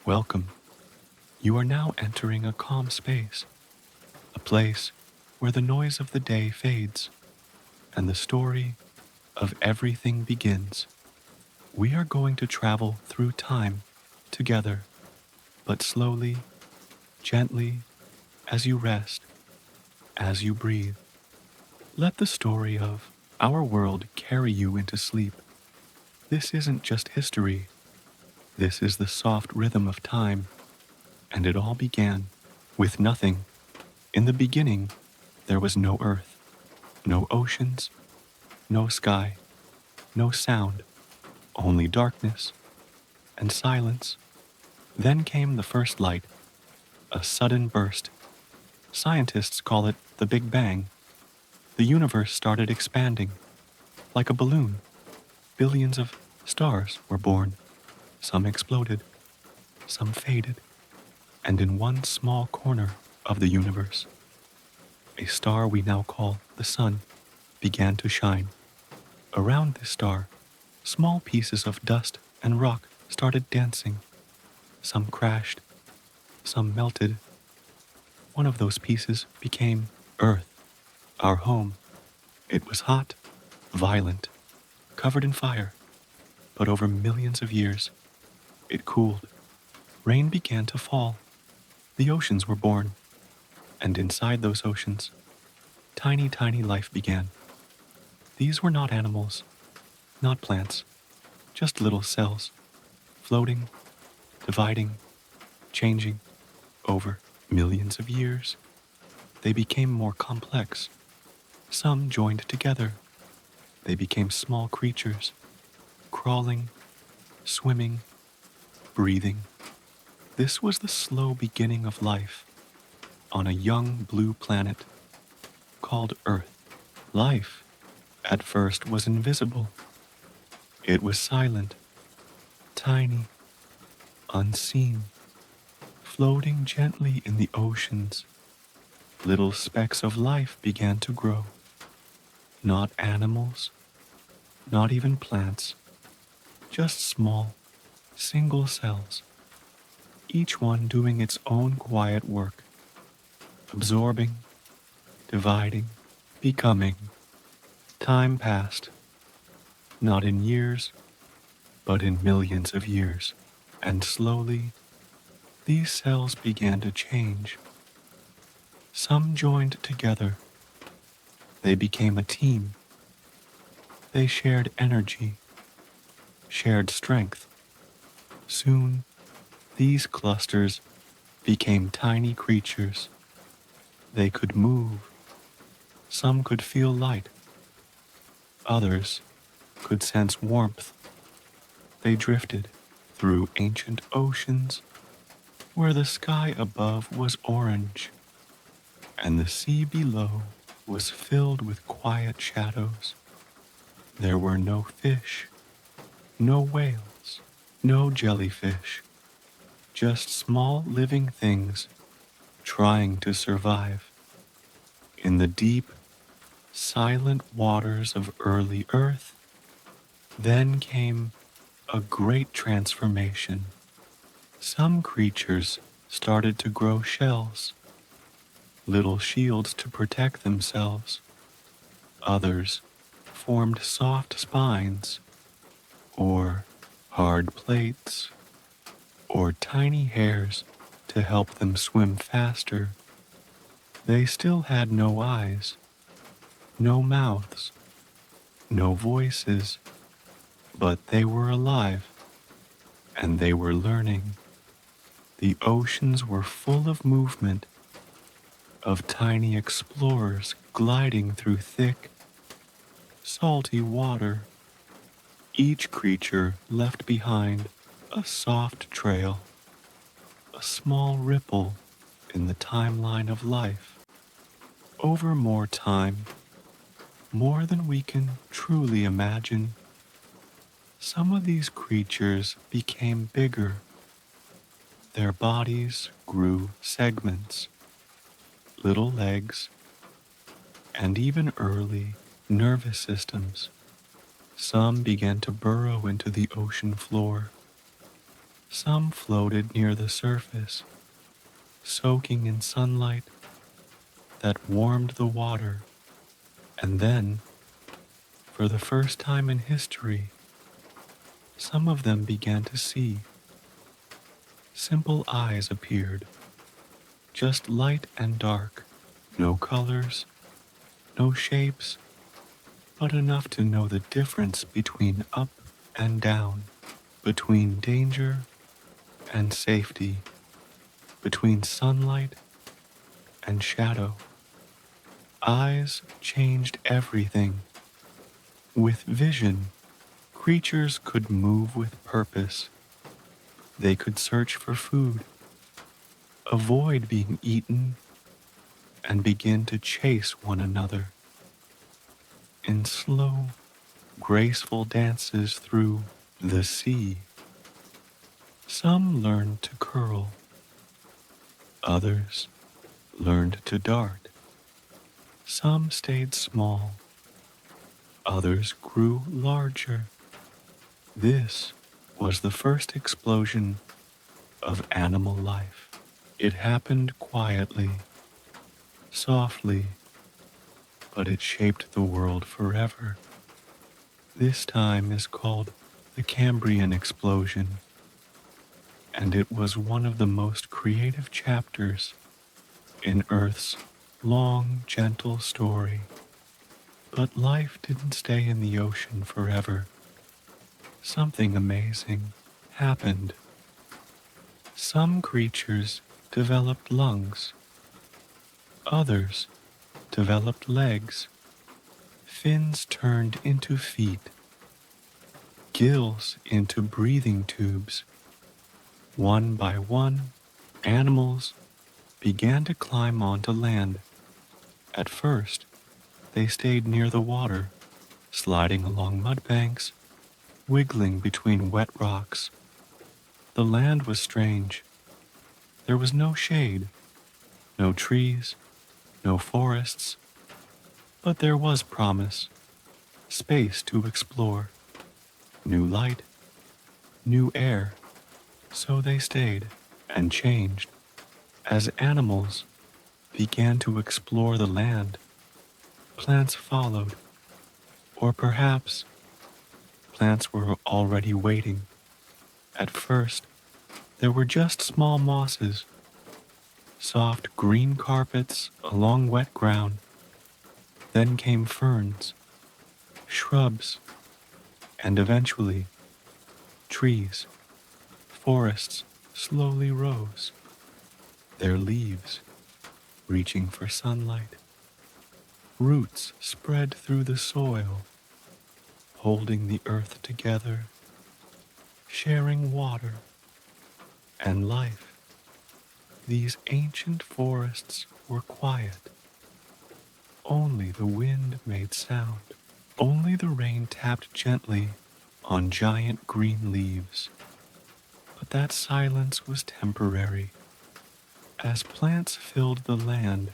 Welcome. You are now entering a calm space, a place where the noise of the day fades and the story of everything begins. We are going to travel through time together, but slowly, gently, as you rest, as you breathe. Let the story of our world carry you into sleep. This isn't just history, this is the soft rhythm of time, and it all began with nothing. In the beginning, there was no earth, no oceans, no sky, no sound, only darkness and silence. Then came the first light, a sudden burst. Scientists call it the Big Bang. The universe started expanding, like a balloon. Billions of stars were born. Some exploded, some faded, and in one small corner of the universe, a star we now call the sun began to shine. Around this star, small pieces of dust and rock started dancing. Some crashed, some melted. One of those pieces became Earth, our home. It was hot, violent, covered in fire, but over millions of years, it cooled. Rain began to fall. The oceans were born, and inside those oceans, tiny, tiny life began. These were not animals, not plants, just little cells, floating, dividing, changing. Over millions of years, they became more complex. Some joined together. They became small creatures, crawling, swimming, breathing. This was the slow beginning of life on a young blue planet called Earth. Life, at first, was invisible. It was silent, tiny, unseen, floating gently in the oceans. Little specks of life began to grow. Not animals, not even plants, just small, single cells, each one doing its own quiet work, absorbing, dividing, becoming. Time passed, not in years, but in millions of years, and slowly, these cells began to change. Some joined together. They became a team. They shared energy, shared strength. Soon, these clusters became tiny creatures. They could move. Some could feel light. Others could sense warmth. They drifted through ancient oceans where the sky above was orange and the sea below was filled with quiet shadows. There were no fish, no whales, no jellyfish, just small living things trying to survive. In the deep, silent waters of early Earth, then came a great transformation. Some creatures started to grow shells, little shields to protect themselves. Others formed soft spines, or hard plates, or tiny hairs to help them swim faster. They still had no eyes, no mouths, no voices, but they were alive, and they were learning. The oceans were full of movement, of tiny explorers gliding through thick, salty water. Each creature left behind a soft trail, a small ripple in the timeline of life. Over more time, more than we can truly imagine, some of these creatures became bigger. Their bodies grew segments, little legs, and even early nervous systems. Some began to burrow into the ocean floor. Some floated near the surface, soaking in sunlight that warmed the water, and then, for the first time in history, some of them began to see. Simple eyes appeared, just light and dark, no colors, no shapes, but enough to know the difference between up and down, between danger and safety, between sunlight and shadow. Eyes changed everything. With vision, creatures could move with purpose. They could search for food, avoid being eaten, and begin to chase one another in slow, graceful dances through the sea. Some learned to curl, others learned to dart. Some stayed small, others grew larger. This was the first explosion of animal life. It happened quietly, softly, but it shaped the world forever. This time is called the Cambrian explosion, and it was one of the most creative chapters in Earth's long, gentle story. But life didn't stay in the ocean forever. Something amazing happened. Some creatures developed lungs, others developed legs, fins turned into feet, gills into breathing tubes. One by one, animals began to climb onto land. At first, they stayed near the water, sliding along mud banks, wiggling between wet rocks. The land was strange. There was no shade, no trees, no forests, but there was promise, space to explore, new light, new air. So they stayed and changed. As animals began to explore the land, plants followed, or perhaps plants were already waiting. At first, there were just small mosses, soft green carpets along wet ground. Then came ferns, shrubs, and eventually trees. Forests slowly rose, their leaves reaching for sunlight. Roots spread through the soil, holding the earth together, sharing water and life. These ancient forests were quiet. Only the wind made sound. Only the rain tapped gently on giant green leaves. But that silence was temporary. As plants filled the land,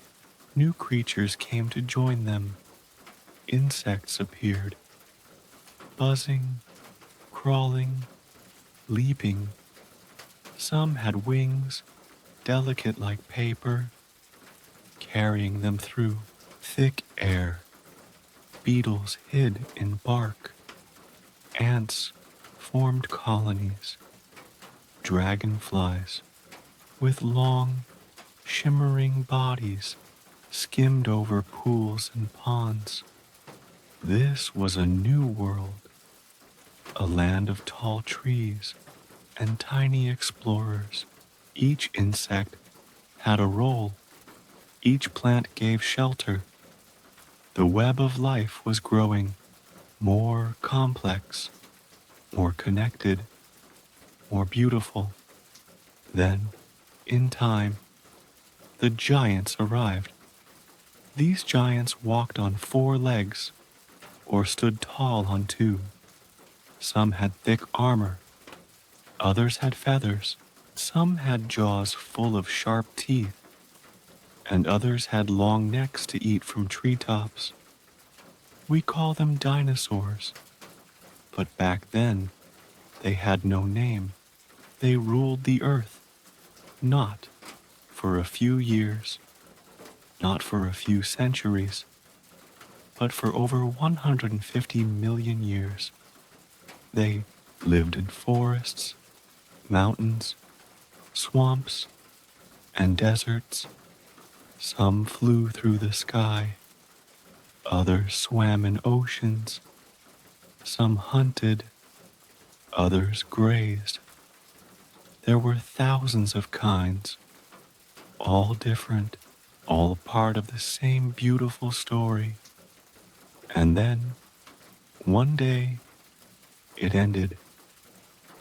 new creatures came to join them. Insects appeared, buzzing, crawling, leaping. Some had wings, delicate like paper, carrying them through thick air. Beetles hid in bark. Ants formed colonies. Dragonflies, with long, shimmering bodies, skimmed over pools and ponds. This was a new world, a land of tall trees and tiny explorers. Each insect had a role. Each plant gave shelter. The web of life was growing, more complex, more connected, more beautiful. Then, in time, the giants arrived. These giants walked on 4 legs, or stood tall on 2. Some had thick armor, others had feathers. Some had jaws full of sharp teeth, and others had long necks to eat from treetops. We call them dinosaurs, but back then they had no name. They ruled the earth, not for a few years, not for a few centuries, but for over 150 million years. They lived in forests, mountains, swamps, and deserts. Some flew through the sky, others swam in oceans, some hunted, others grazed. There were thousands of kinds, all different, all part of the same beautiful story. And then, one day, it ended.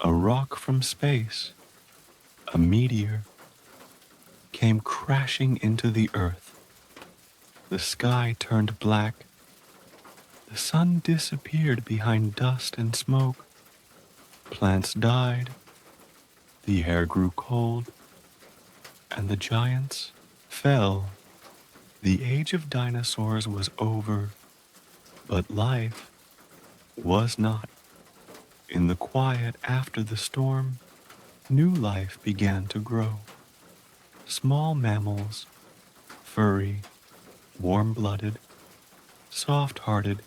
A rock from space, a meteor, came crashing into the earth. The sky turned black. The sun disappeared behind dust and smoke. Plants died. The air grew cold. And the giants fell. The age of dinosaurs was over, but life was not. In the quiet after the storm, new life began to grow. Small mammals, furry, warm-blooded, soft-hearted,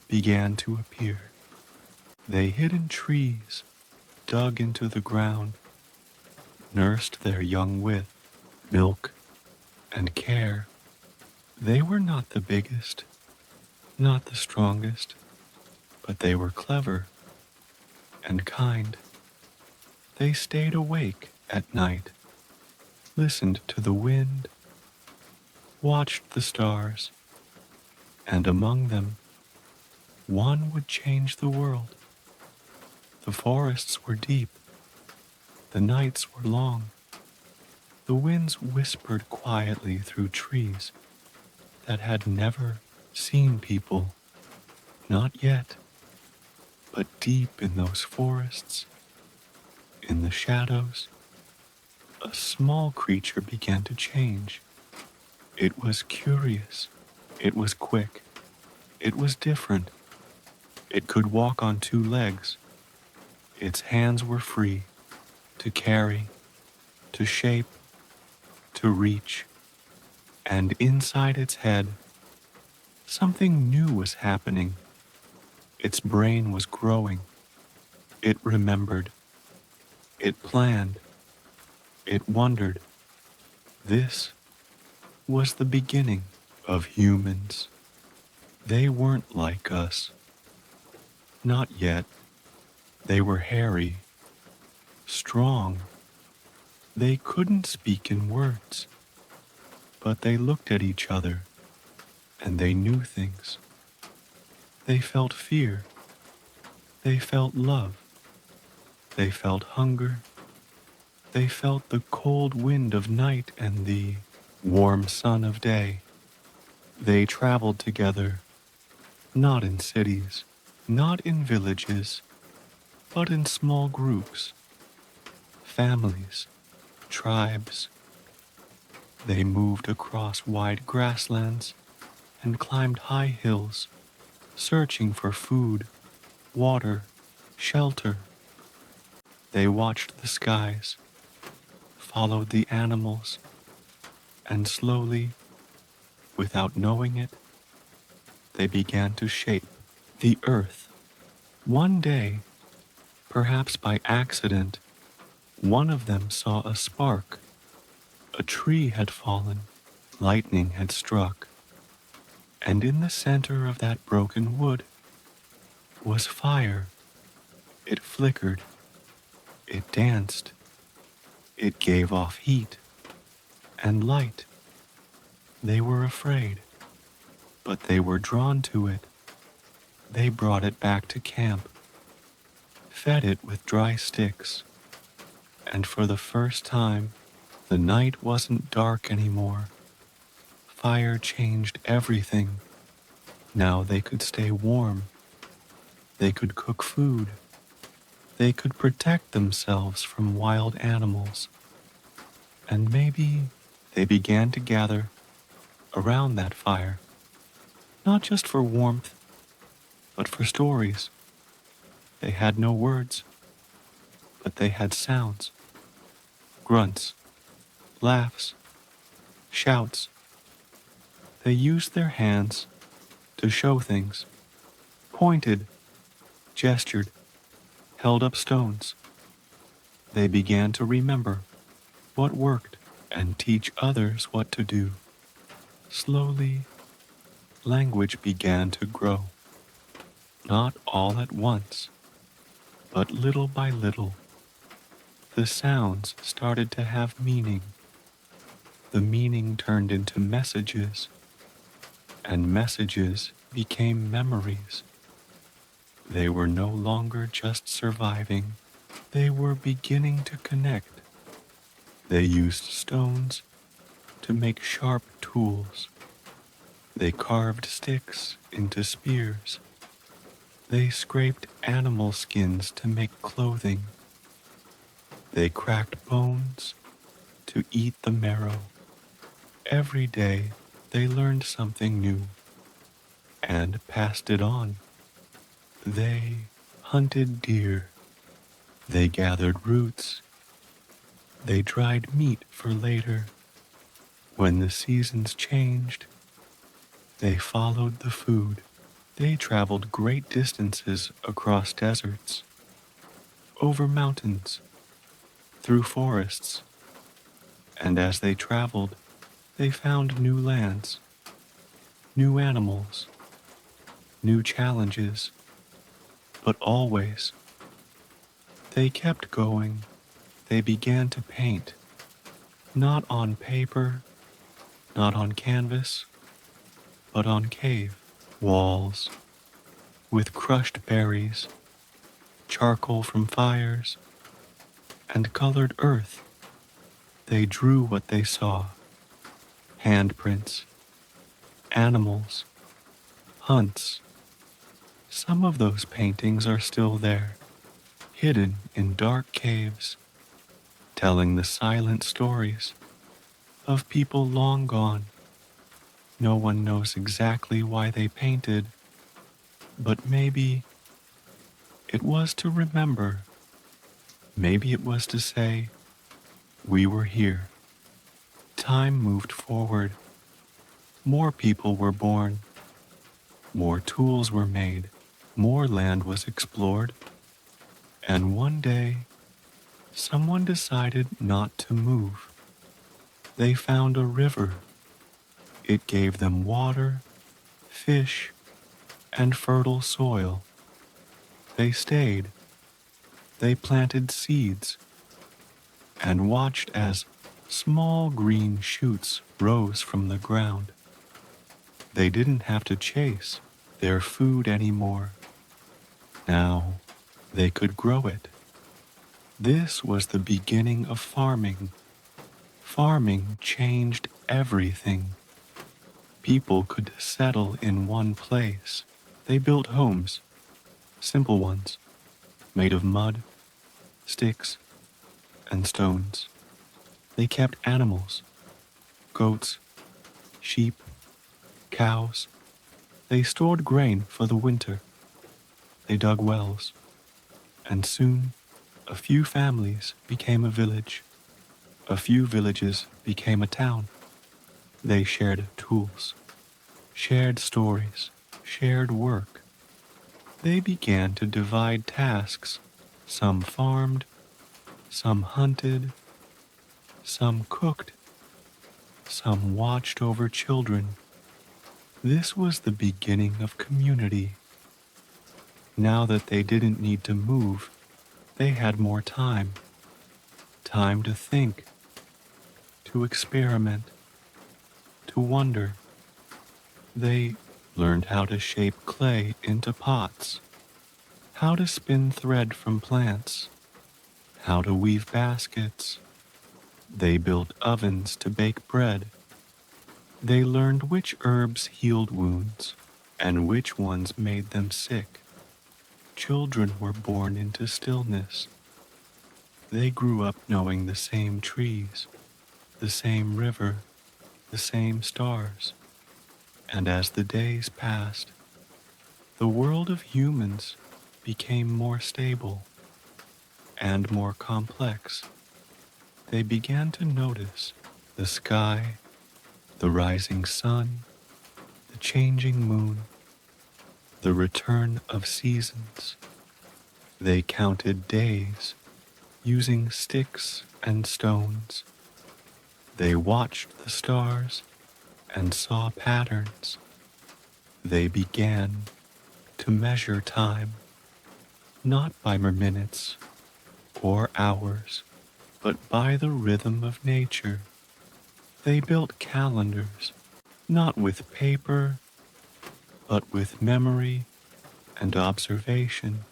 began to appear. They hid in trees, dug into the ground, nursed their young with milk and care. They were not the biggest, not the strongest, but they were clever and kind. They stayed awake at night, listened to the wind, watched the stars, and among them, one would change the world. The forests were deep, the nights were long, the winds whispered quietly through trees that had never seen people, not yet, but deep in those forests, in the shadows, a small creature began to change. It was curious, it was quick, it was different. It could walk on two legs. Its hands were free to carry, to shape, to reach. And inside its head, something new was happening. Its brain was growing. It remembered. It planned. It wondered. This was the beginning of humans. They weren't like us. Not yet. They were hairy, strong. They couldn't speak in words, but they looked at each other and they knew things. They felt fear. They felt love. They felt hunger. They felt the cold wind of night and the warm sun of day. They traveled together, not in cities, not in villages, but in small groups, families, tribes. They moved across wide grasslands and climbed high hills, searching for food, water, shelter. They watched the skies, followed the animals, and slowly, without knowing it, they began to shape the earth. One day, perhaps by accident, one of them saw a spark. A tree had fallen, lightning had struck, and in the center of that broken wood was fire. It flickered, it danced, it gave off heat and light. They were afraid, but they were drawn to it. They brought it back to camp, fed it with dry sticks, and for the first time, the night wasn't dark anymore. Fire changed everything. Now they could stay warm. They could cook food. They could protect themselves from wild animals. And maybe they began to gather around that fire, not just for warmth, but for stories. They had no words, but they had sounds, grunts, laughs, shouts. They used their hands to show things, pointed, gestured, held up stones. They began to remember what worked and teach others what to do. Slowly, language began to grow, not all at once, but little by little. The sounds started to have meaning. The meaning turned into messages, and messages became memories. They were no longer just surviving, they were beginning to connect. They used stones to make sharp tools. They carved sticks into spears. They scraped animal skins to make clothing. They cracked bones to eat the marrow. Every day they learned something new and passed it on. They hunted deer. They gathered roots. They dried meat for later. When the seasons changed, they followed the food. They traveled great distances across deserts, over mountains, through forests, and as they traveled, they found new lands, new animals, new challenges, but always they kept going. They began to paint, not on paper, not on canvas, but on cave walls, with crushed berries, charcoal from fires, and colored earth. They drew what they saw: handprints, animals, hunts. Some of those paintings are still there, hidden in dark caves, telling the silent stories of people long gone. No one knows exactly why they painted, but maybe it was to remember. Maybe it was to say, we were here. Time moved forward. More people were born. More tools were made. More land was explored. And one day, someone decided not to move. They found a river. It gave them water, fish, and fertile soil. They stayed. They planted seeds and watched as small green shoots rose from the ground. They didn't have to chase their food anymore. Now they could grow it. This was the beginning of farming. Farming changed everything. People could settle in one place. They built homes, simple ones, made of mud, sticks, and stones. They kept animals, goats, sheep, cows. They stored grain for the winter. They dug wells, and soon a few families became a village. A few villages became a town. They shared tools, shared stories, shared work. They began to divide tasks. Some farmed, some hunted, some cooked, some watched over children. This was the beginning of community. Now that they didn't need to move, they had more time. Time to think, to experiment, to wonder. They learned how to shape clay into pots, how to spin thread from plants, how to weave baskets. They built ovens to bake bread. They learned which herbs healed wounds and which ones made them sick. Children were born into stillness. They grew up knowing the same trees, the same river, the same stars. And as the days passed, the world of humans became more stable. and more complex. They began to notice the sky, the rising sun, the changing moon, the return of seasons. They counted days using sticks and stones. They watched the stars and saw patterns. They began to measure time, not by mere minutes or hours, but by the rhythm of nature. They built calendars, not with paper, but with memory and observation.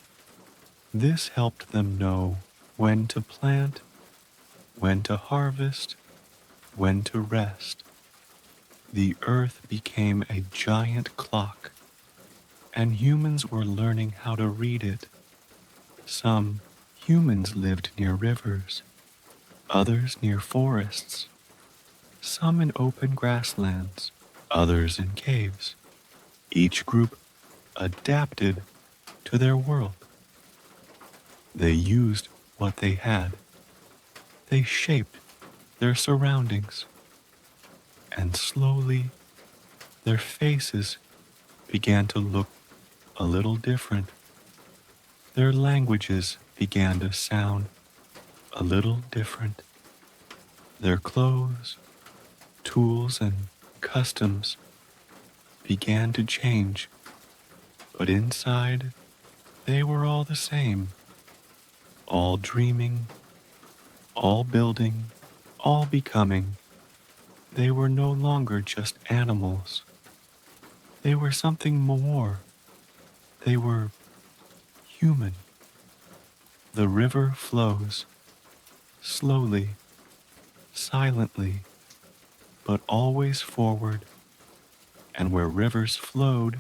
This helped them know when to plant, when to harvest, when to rest. The earth became a giant clock, and humans were learning how to read it. Some humans lived near rivers, others near forests, some in open grasslands, others in caves. Each group adapted to their world. They used what they had. They shaped their surroundings, and slowly their faces began to look a little different. Their languages began to sound a little different. Their clothes, tools, and customs began to change, but inside they were all the same, all dreaming, all building, all becoming. They were no longer just animals. They were something more. They were human. The river flows, slowly, silently, but always forward. And where rivers flowed,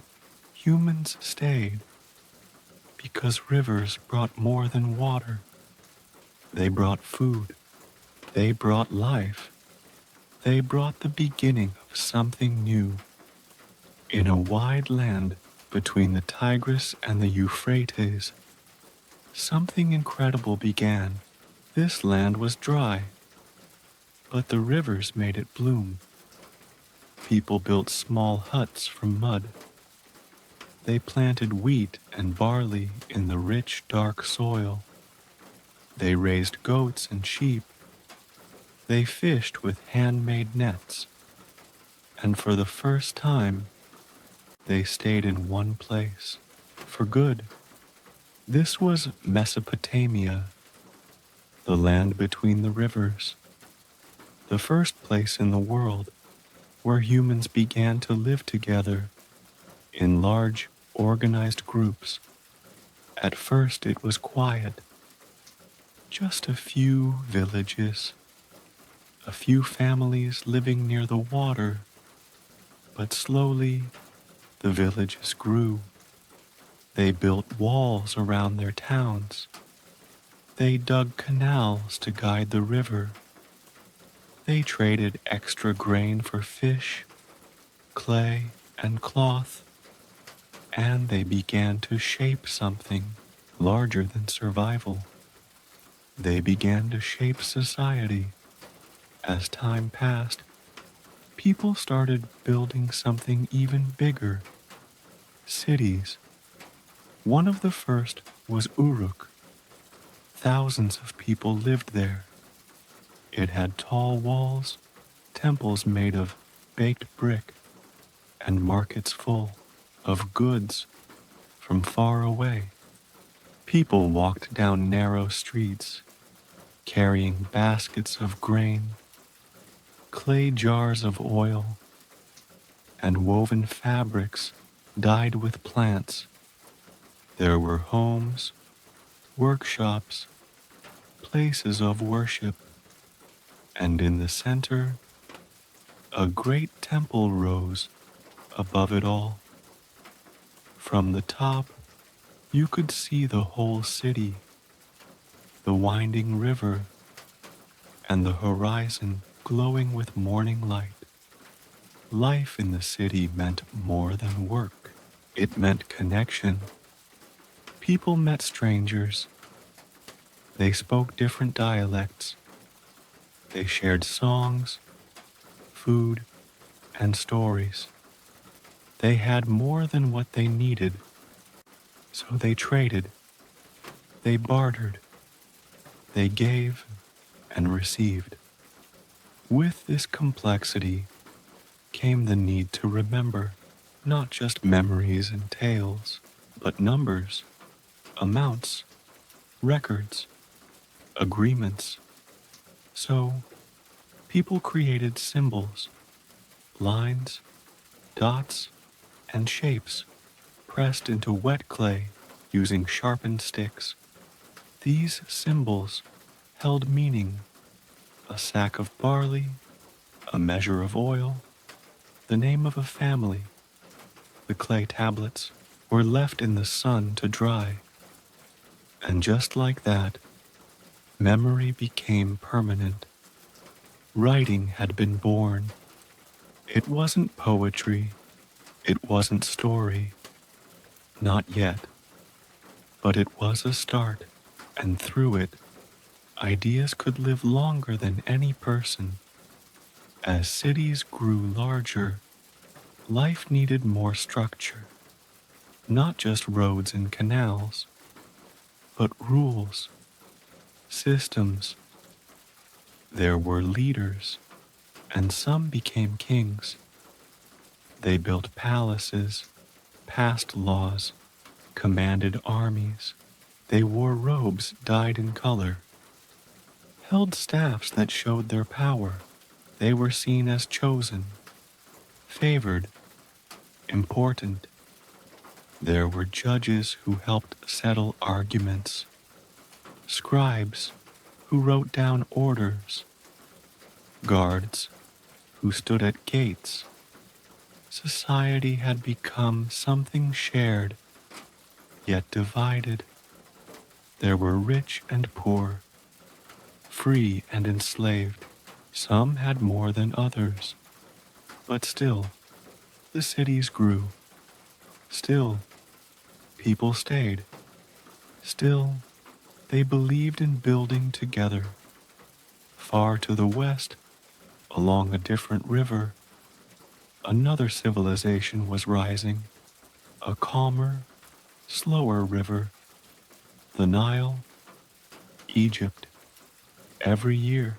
humans stayed, because rivers brought more than water. They brought food. They brought life. They brought the beginning of something new. In a wide land between the Tigris and the Euphrates, something incredible began. This land was dry, but the rivers made it bloom. People built small huts from mud. They planted wheat and barley in the rich, dark soil. They raised goats and sheep. They fished with handmade nets. And for the first time, they stayed in one place, for good. This was Mesopotamia, the land between the rivers, the first place in the world where humans began to live together in large, organized groups. At first it was quiet, just a few villages, a few families living near the water, but slowly the villages grew. They built walls around their towns. They dug canals to guide the river. They traded extra grain for fish, clay, and cloth, and they began to shape something larger than survival. They began to shape society. As time passed, people started building something even bigger, cities. One of the first was Uruk. Thousands of people lived there. It had tall walls, temples made of baked brick, and markets full of goods from far away. People walked down narrow streets, carrying baskets of grain, clay jars of oil, and woven fabrics dyed with plants. There were homes, workshops, places of worship, and in the center, a great temple rose above it all. From the top, you could see the whole city, the winding river, and the horizon glowing with morning light. Life in the city meant more than work. It meant connection. People met strangers, They spoke different dialects. They shared songs, food, and stories. They had more than what they needed, so they traded, they bartered, they gave and received. With this complexity came the need to remember, not just memories and tales, but numbers, amounts, records, agreements. So people created symbols, lines, dots, and shapes pressed into wet clay using sharpened sticks. These symbols held meaning: a sack of barley, a measure of oil, the name of a family. The clay tablets were left in the sun to dry, and just like that, memory became permanent. Writing had been born. It wasn't poetry, it wasn't story, not yet, but it was a start, and through it, ideas could live longer than any person. As cities grew larger, life needed more structure, not just roads and canals, but rules, systems. There were leaders, and some became kings. They built palaces, passed laws, commanded armies. They wore robes dyed in color, held staffs that showed their power. They were seen as chosen, favored, important. There were judges who helped settle arguments, scribes who wrote down orders, guards who stood at gates. Society had become something shared, yet divided. There were rich and poor, free and enslaved. Some had more than others, but still, the cities grew. Still, people stayed. Still, they believed in building together. Far to the west, along a different river, another civilization was rising, a calmer, slower river, the Nile, Egypt. Every year,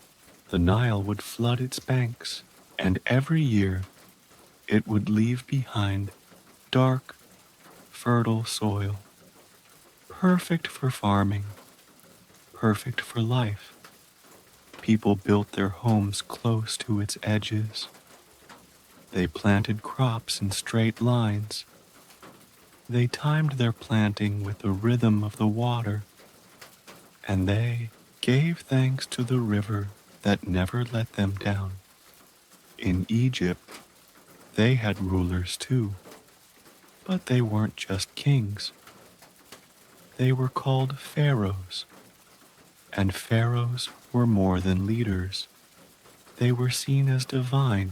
the Nile would flood its banks, and every year it would leave behind dark, fertile soil, perfect for farming, perfect for life. People built their homes close to its edges. They planted crops in straight lines. They timed their planting with the rhythm of the water, and they gave thanks to the river that never let them down. In Egypt, they had rulers too, but they weren't just kings. They were called pharaohs, and pharaohs were more than leaders. They were seen as divine,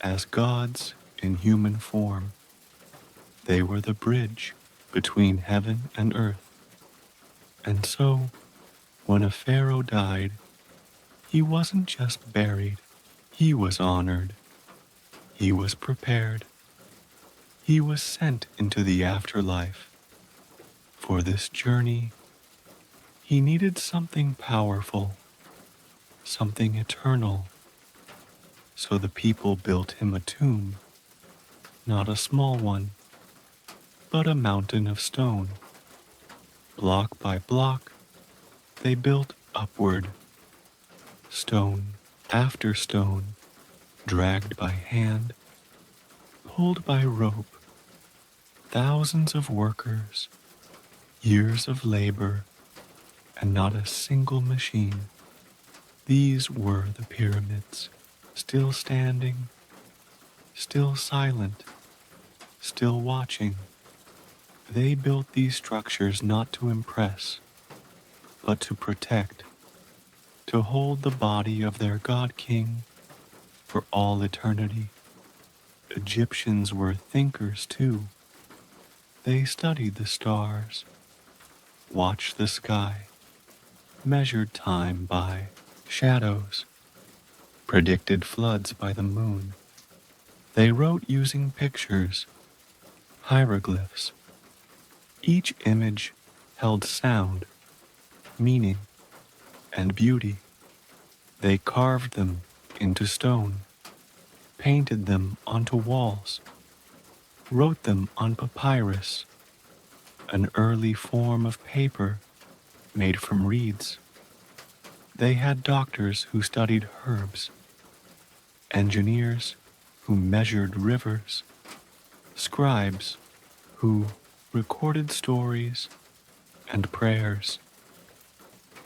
as gods in human form. They were the bridge between heaven and earth. And so, when a pharaoh died, he wasn't just buried, he was honored, he was prepared, he was sent into the afterlife. For this journey, he needed something powerful, something eternal. So the people built him a tomb, not a small one, but a mountain of stone. Block by block, they built upward, stone after stone, dragged by hand, pulled by rope. Thousands of workers, years of labor, and not a single machine. These were the pyramids, still standing, still silent, still watching. They built these structures not to impress, but to protect, to hold the body of their God King for all eternity. Egyptians were thinkers too. They studied the stars, watched the sky, measured time by shadows, predicted floods by the moon. They wrote using pictures, hieroglyphs. Each image held sound, meaning, and beauty. They carved them into stone, painted them onto walls, wrote them on papyrus, an early form of paper made from reeds. They had doctors who studied herbs, engineers who measured rivers, scribes who recorded stories and prayers.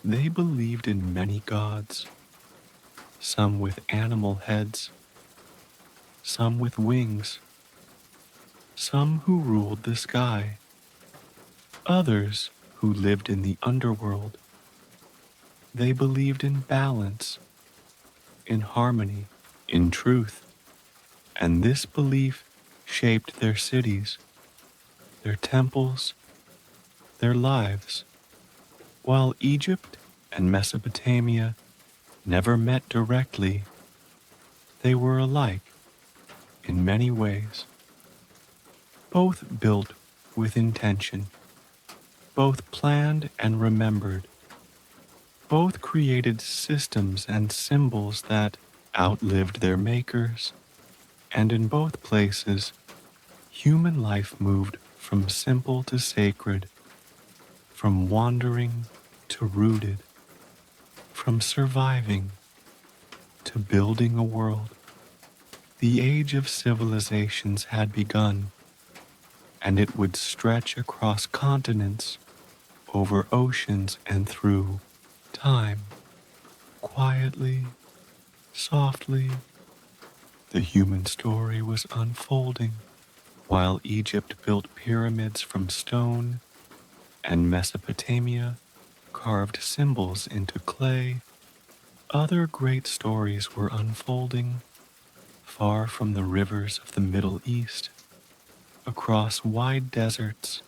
They believed in many gods, some with animal heads, some with wings, some who ruled the sky, others who lived in the underworld. They believed in balance, in harmony, in truth, and this belief shaped their cities, their temples, their lives. While Egypt and Mesopotamia never met directly, they were alike in many ways. Both built with intention, both planned and remembered, both created systems and symbols that outlived their makers, and in both places, human life moved from simple to sacred, from wandering to rooted, from surviving to building a world. The age of civilizations had begun, and it would stretch across continents, over oceans, and through time. Quietly, softly, the human story was unfolding. While Egypt built pyramids from stone and Mesopotamia carved symbols into clay, other great stories were unfolding far from the rivers of the Middle East, across wide deserts,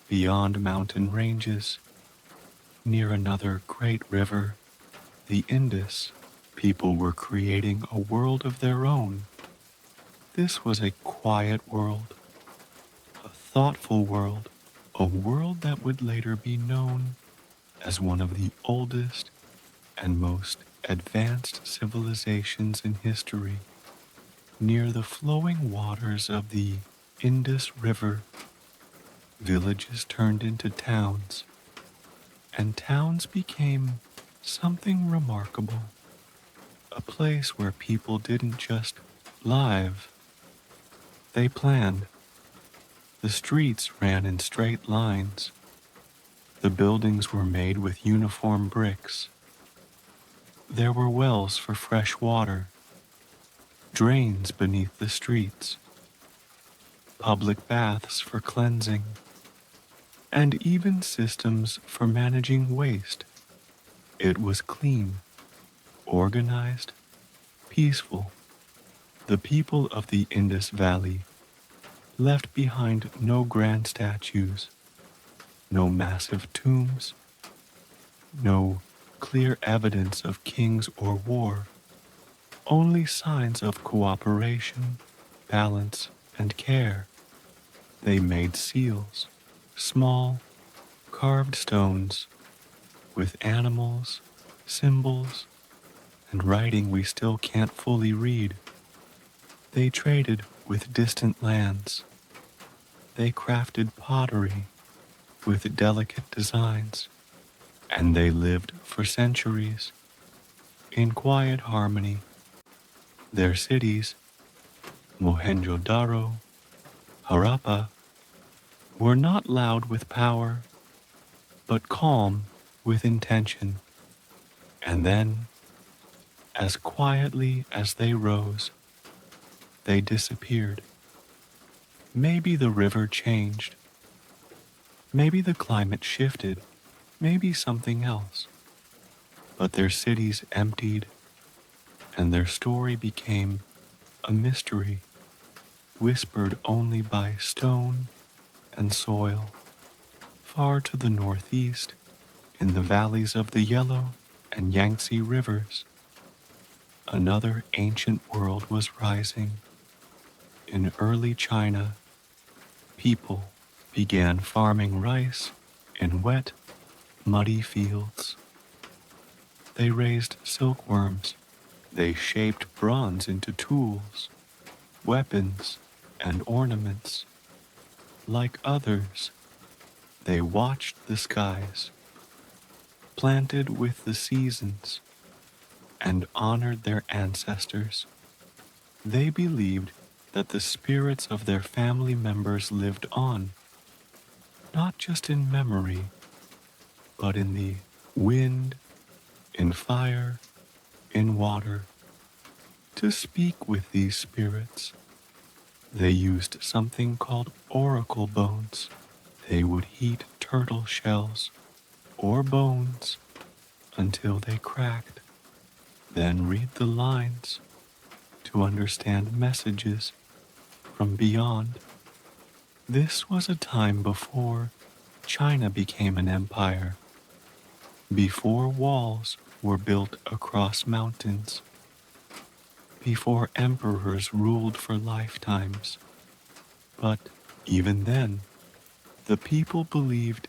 beyond mountain ranges, near another great river, the Indus. People were creating a world of their own. This was a quiet world, a thoughtful world, a world that would later be known as one of the oldest and most advanced civilizations in history. Near the flowing waters of the Indus River, villages turned into towns, and towns became something remarkable, a place where people didn't just live, they planned. The streets ran in straight lines. The buildings were made with uniform bricks. There were wells for fresh water, drains beneath the streets, public baths for cleansing, and even systems for managing waste. It was clean, organized, peaceful. The people of the Indus Valley left behind no grand statues, no massive tombs, no clear evidence of kings or war, only signs of cooperation, balance, and care. They made seals, small, carved stones, with animals, symbols, and writing we still can't fully read. They traded with distant lands. They crafted pottery with delicate designs, and they lived for centuries in quiet harmony. Their cities, Mohenjo-daro, Harappa, were not loud with power, but calm with intention. And then, as quietly as they rose, they disappeared. Maybe the river changed. Maybe the climate shifted. Maybe something else. But their cities emptied, and their story became a mystery, whispered only by stone and soil. Far to the northeast, In the valleys of the Yellow and Yangtze rivers, another ancient world was rising. In early China, people began farming rice in wet, muddy fields. They raised silkworms. They shaped bronze into tools, weapons, and ornaments. Like others, they watched the skies, planted with the seasons, and honored their ancestors. They believed that the spirits of their family members lived on, not just in memory, but in the wind, in fire, in water. To speak with these spirits, they used something called oracle bones. They would heat turtle shells or bones until they cracked, then read the lines to understand messages from beyond. This was a time before China became an empire, before walls were built across mountains, before emperors ruled for lifetimes. But even then, the people believed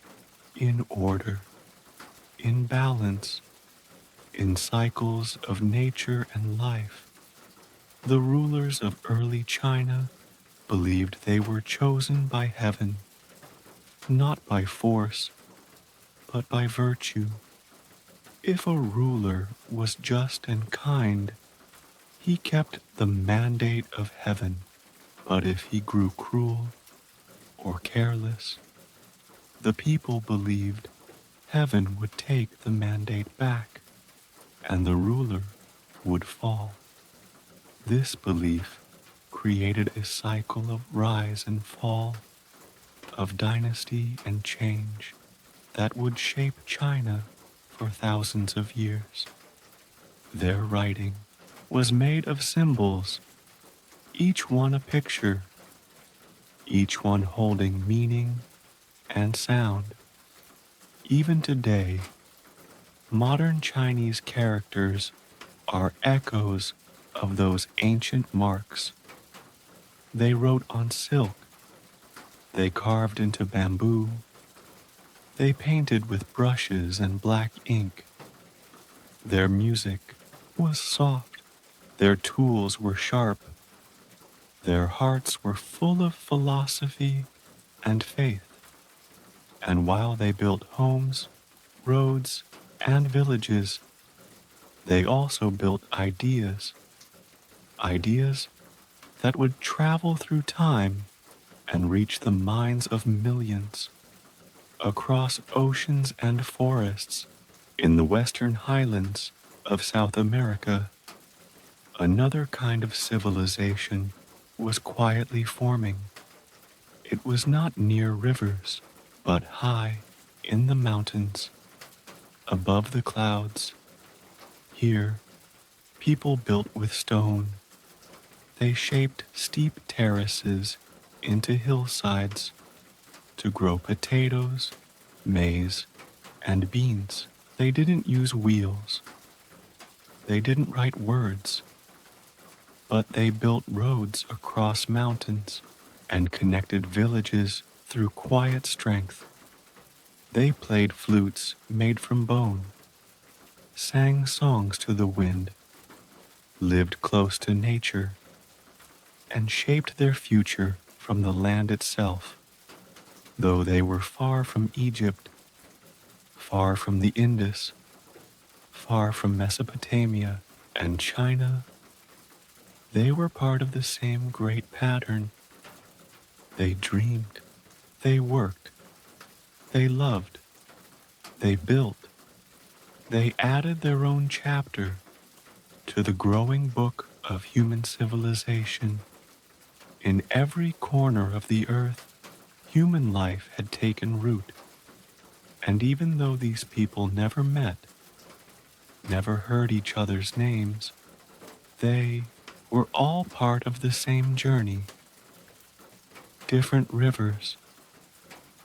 in order, in balance, in cycles of nature and life. The rulers of early China believed they were chosen by heaven, not by force, but by virtue. If a ruler was just and kind, he kept the mandate of heaven. But if he grew cruel or careless, the people believed heaven would take the mandate back and the ruler would fall. This belief created a cycle of rise and fall, of dynasty and change that would shape China for thousands of years. Their writing was made of symbols, each one a picture, each one holding meaning and sound. Even today, modern Chinese characters are echoes of those ancient marks. They wrote on silk, they carved into bamboo, they painted with brushes and black ink. Their music was soft, their tools were sharp, their hearts were full of philosophy and faith. And while they built homes, roads, and villages, they also built ideas, ideas that would travel through time and reach the minds of millions across oceans and forests. In the western highlands of South America, another kind of civilization was quietly forming. It was not near rivers, but high in the mountains, above the clouds. Here, people built with stone. They shaped steep terraces into hillsides to grow potatoes, maize, and beans. They didn't use wheels. They didn't write words, but they built roads across mountains and connected villages through quiet strength. They played flutes made from bone, sang songs to the wind, lived close to nature, and shaped their future from the land itself. Though they were far from Egypt, far from the Indus, far from Mesopotamia and China, they were part of the same great pattern. They dreamed, they worked, they loved, they built, they added their own chapter to the growing book of human civilization. In every corner of the earth, human life had taken root. And even though these people never met, never heard each other's names, they were all part of the same journey. Different rivers,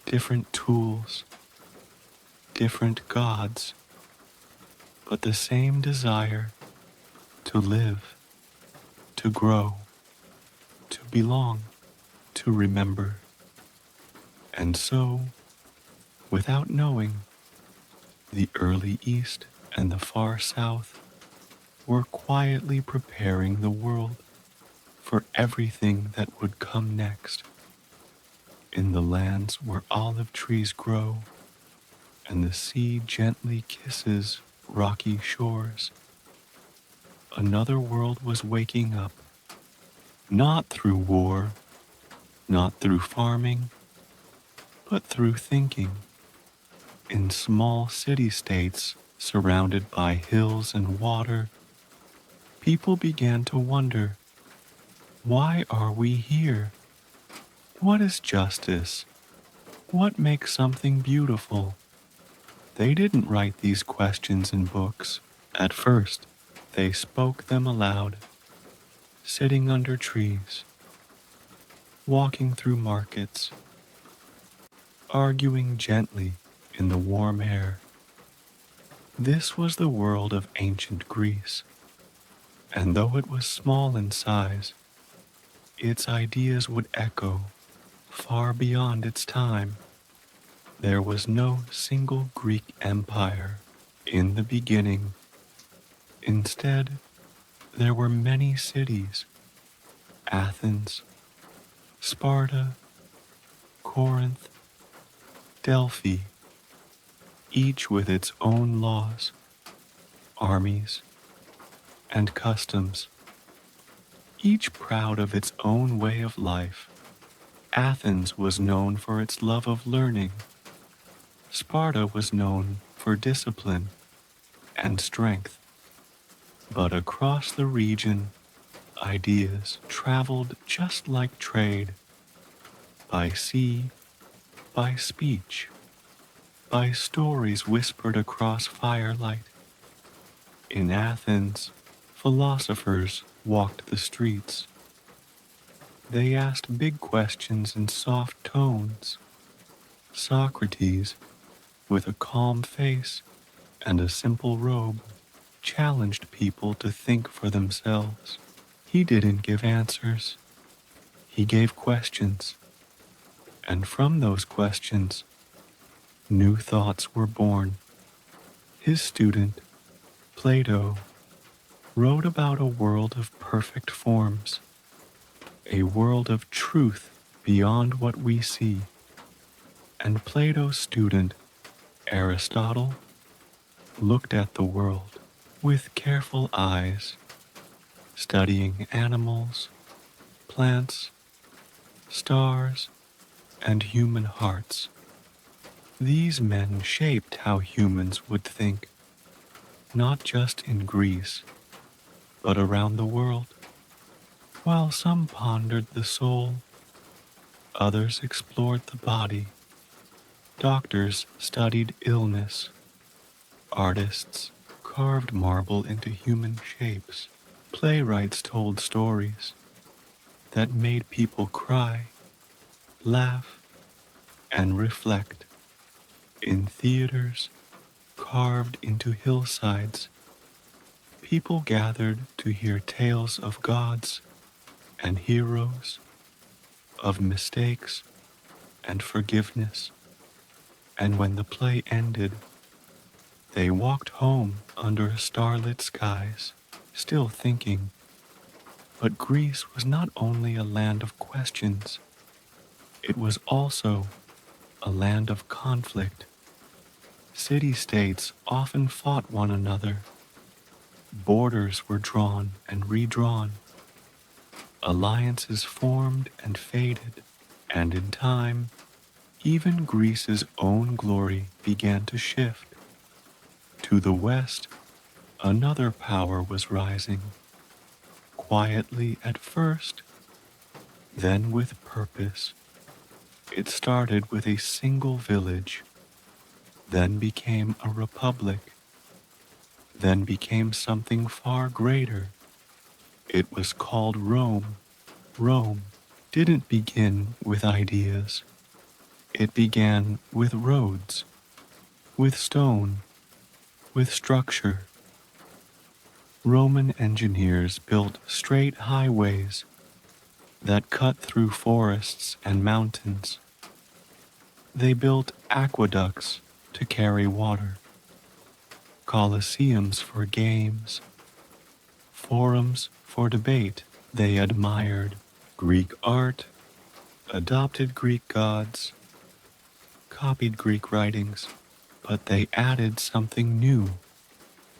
different tools, different gods, but the same desire to live, to grow, to belong, to remember. And so, without knowing, the early East and the far South were quietly preparing the world for everything that would come next. In the lands where olive trees grow and the sea gently kisses rocky shores, another world was waking up, not through war, not through farming, but through thinking. In small city-states surrounded by hills and water, people began to wonder, why are we here? What is justice? What makes something beautiful? They didn't write these questions in books. At first, they spoke them aloud, sitting under trees, walking through markets, arguing gently in the warm air. This was the world of ancient Greece, and though it was small in size, its ideas would echo far beyond its time. There was no single Greek empire in the beginning. Instead, there were many cities: Athens, Sparta, Corinth, Delphi, each with its own laws, armies, and customs, each proud of its own way of life. Athens was known for its love of learning. Sparta was known for discipline and strength. But across the region, ideas traveled just like trade, by sea, by speech, by stories whispered across firelight. In Athens, philosophers walked the streets. They asked big questions in soft tones. Socrates, with a calm face and a simple robe, challenged people to think for themselves. He didn't give answers. He gave questions. And from those questions, new thoughts were born. His student, Plato, wrote about a world of perfect forms, a world of truth beyond what we see. And Plato's student, Aristotle, looked at the world with careful eyes, studying animals, plants, stars, and human hearts. These men shaped how humans would think, not just in Greece, but around the world. While some pondered the soul, others explored the body. Doctors studied illness. Artists carved marble into human shapes. Playwrights told stories that made people cry, laugh, and reflect. In theaters carved into hillsides, people gathered to hear tales of gods and heroes, of mistakes and forgiveness. And when the play ended, they walked home under starlit skies, still thinking. But Greece was not only a land of questions, it was also a land of conflict. City-states often fought one another. Borders were drawn and redrawn. Alliances formed and faded. And in time, even Greece's own glory began to shift. To the west, another power was rising, quietly at first, then with purpose. It started with a single village, then became a republic, then became something far greater. It was called Rome. Rome didn't begin with ideas. It began with roads, with stone, with structure. Roman engineers built straight highways that cut through forests and mountains. They built aqueducts to carry water, colosseums for games, forums for debate. They admired Greek art, adopted Greek gods, copied Greek writings, but they added something new: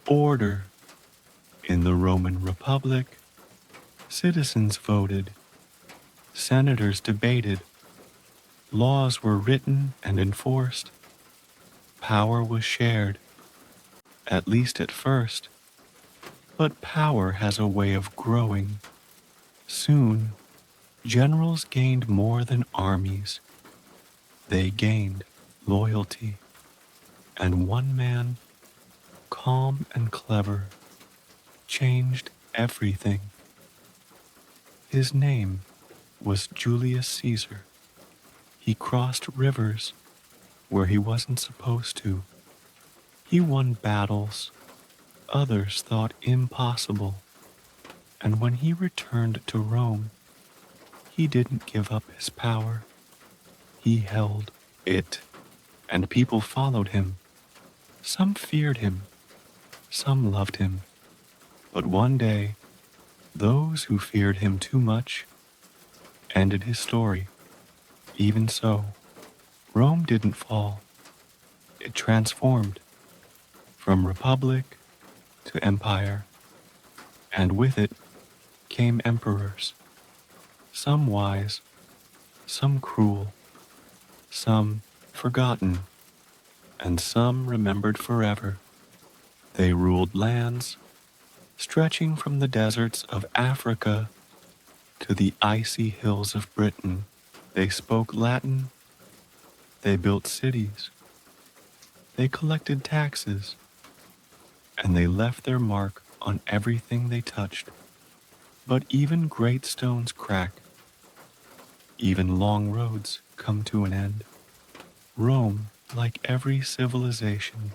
order. In the Roman Republic, citizens voted, senators debated, laws were written and enforced, power was shared, at least at first, but power has a way of growing. Soon, generals gained more than armies. They gained loyalty, and one man, calm and clever, changed everything. His name was Julius Caesar. He crossed rivers where he wasn't supposed to. He won battles others thought impossible, and when he returned to Rome, he didn't give up his power. He held it, and people followed him. Some feared him, some loved him, but one day, those who feared him too much ended his story. Even so, Rome didn't fall. It transformed from republic to empire, and with it came emperors, some wise, some cruel, some forgotten, and some remembered forever. They ruled lands stretching from the deserts of Africa to the icy hills of Britain. They spoke Latin, they built cities, they collected taxes, and they left their mark on everything they touched. But even great stones crack, even long roads come to an end. Rome, like every civilization,